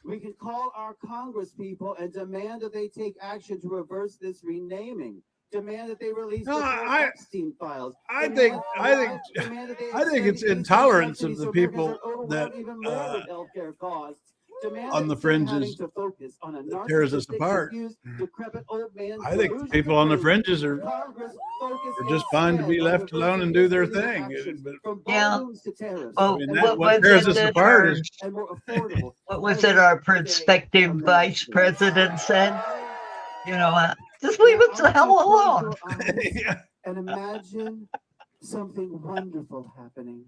We can call our Congress people and demand that they take action to reverse this renaming. Demand that they release the Epstein files. I think it's intolerance of the people that on the fringes that tears us apart. I think the people on the fringes are just fine to be left alone and do their thing. Yeah. I mean, what tears us apart is what was it our prospective vice president said? Just leave us the hell alone. And imagine something wonderful happening.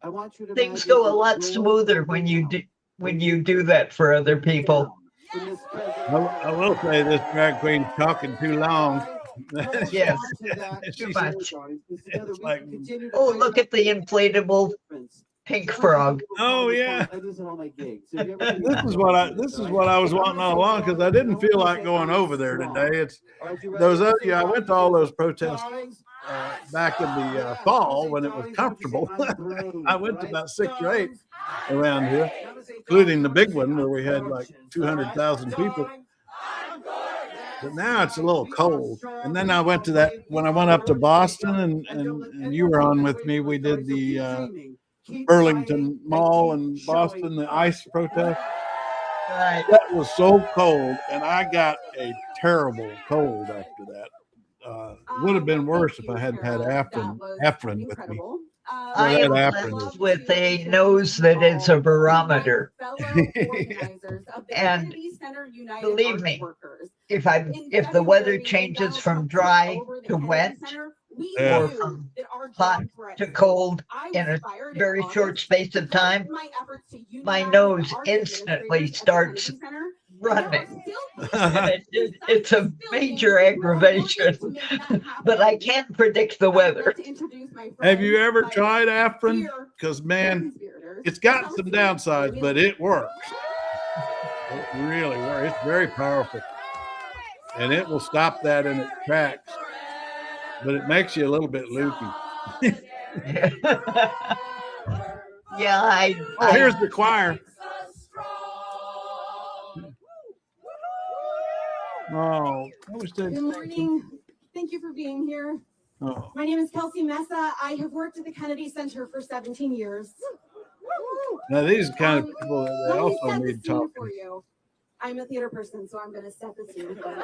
I want you to things go a lot smoother when you do that for other people. In this present I will say this drag queen's talking too long. Yes. She's much. like, Oh, look at the inflatable pink frog. oh yeah. This is all my gigs. This is what I was wanting all along, because I didn't feel like going over there today. It's those other, I went to all those protests back in the fall when it was comfortable. I went to about 6 or 8 around here, including the big one where we had like 200,000 people. But now it's a little cold. And then I went to that, when I went up to Boston and you were on with me, we did the Burlington Mall in Boston, the ICE protest. Right. That was so cold, and I got a terrible cold after that. Would have been worse if I hadn't had Afrin with me. I am blessed with a nose that is a barometer. And believe me, if the weather changes from dry to wet, or from hot to cold in a very short space of time, my nose instantly starts running. It's a major aggravation, but I can't predict the weather. Have you ever tried Afrin? Because man, it's got some downsides, but it works. It really works. It's very powerful, and it will stop that in its tracks. But it makes you a little bit loopy. Yeah, here's the choir. Oh, good morning. Thank you for being here. Oh. My name is Kelsey Mesa. I have worked at the Kennedy Center for 17 years. Now these kind of people, they Let me also set the need scene talking. for you. I'm a theater person, so I'm going to set the scene for you.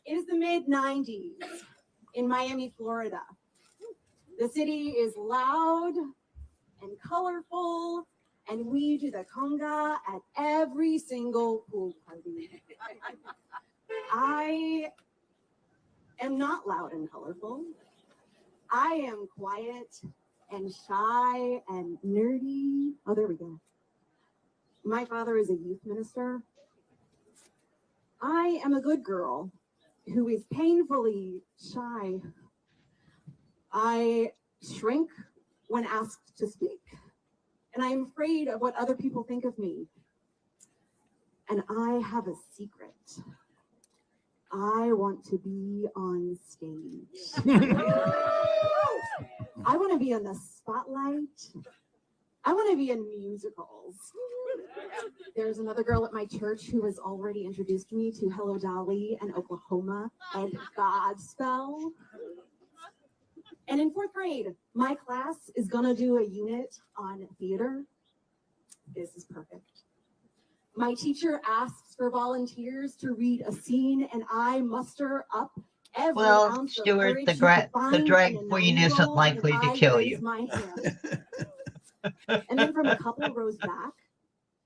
It is the mid-90s in Miami, Florida. The city is loud and colorful, and we do the conga at every single pool party. I am not loud and colorful. I am quiet and shy and nerdy. Oh, there we go. My father is a youth minister. I am a good girl who is painfully shy. I shrink when asked to speak, and I am afraid of what other people think of me. And I have a secret. I want to be on stage. I want to be in the spotlight. I want to be in musicals. There's another girl at my church who has already introduced me to Hello Dolly and Oklahoma and Godspell. And in 4th grade, my class is going to do a unit on theater. This is perfect. My teacher asks for volunteers to read a scene, and I muster up every ounce of Stuart, courage the drag queen isn't likely to kill you. And then from a couple of rows back,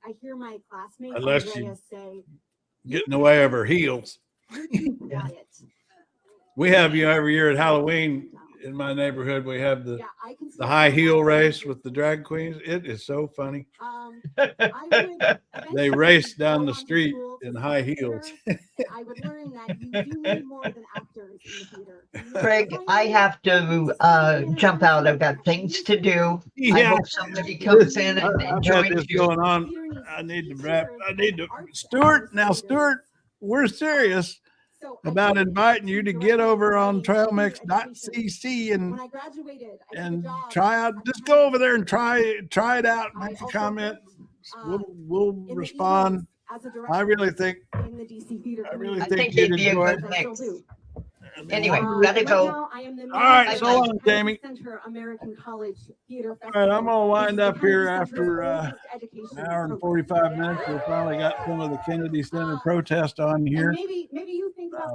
I hear my classmate Unless Andrea you say, get in the way of her heels. quiet. We have, every year at Halloween in my neighborhood, we have the high heel race with the drag queens. It is so funny. They race down the street in high heels. I would learn that you do need more than actors in the theater. Craig, I have to jump out. I've got things to do. I Yeah. hope somebody comes in and I've had joins this you. going on. I need to wrap. Stuart, we're serious about inviting you to get over on trailmix.cc and try out. Just go over there and try it out. Make a comment. We'll respond. I really think you'd enjoy it. Anyway, gotta go. All right, so long, Jamie. All right, I'm gonna wind up here after an hour and 45 minutes. We finally got some of the Kennedy Center protest on here.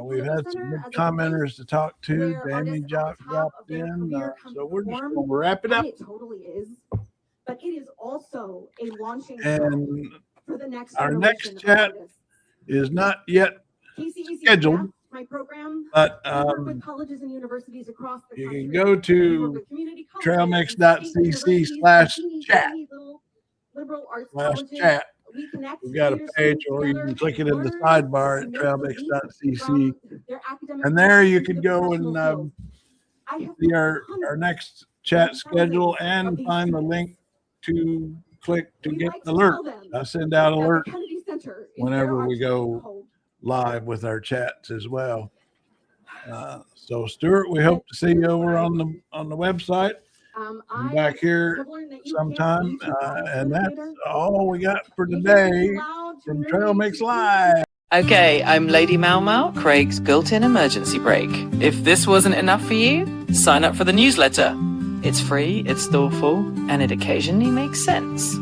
We've had some good commenters to talk to. Jamie dropped in, so we're just gonna wrap it up. It totally is, but it is also a launching And for the next our generation next of chat artists. is not yet scheduled, My program, but we work with colleges and universities across the you country. can go to trailmix.cc/chat. Liberal arts /chat. colleges we've got a page, or you can click it in the sidebar at trailmix.cc. And there you can go and see our next chat schedule and find the link to click to get the alert. I send out alerts whenever we go live with our chats as well. So Stuart, we hope to see you over on the website. I'm back here sometime, and that's all we got for today from Trail Mix Live. Okay, I'm Lady Mau Mau, Craig's built-in emergency brake. If this wasn't enough for you, sign up for the newsletter. It's free, it's thoughtful, and it occasionally makes sense.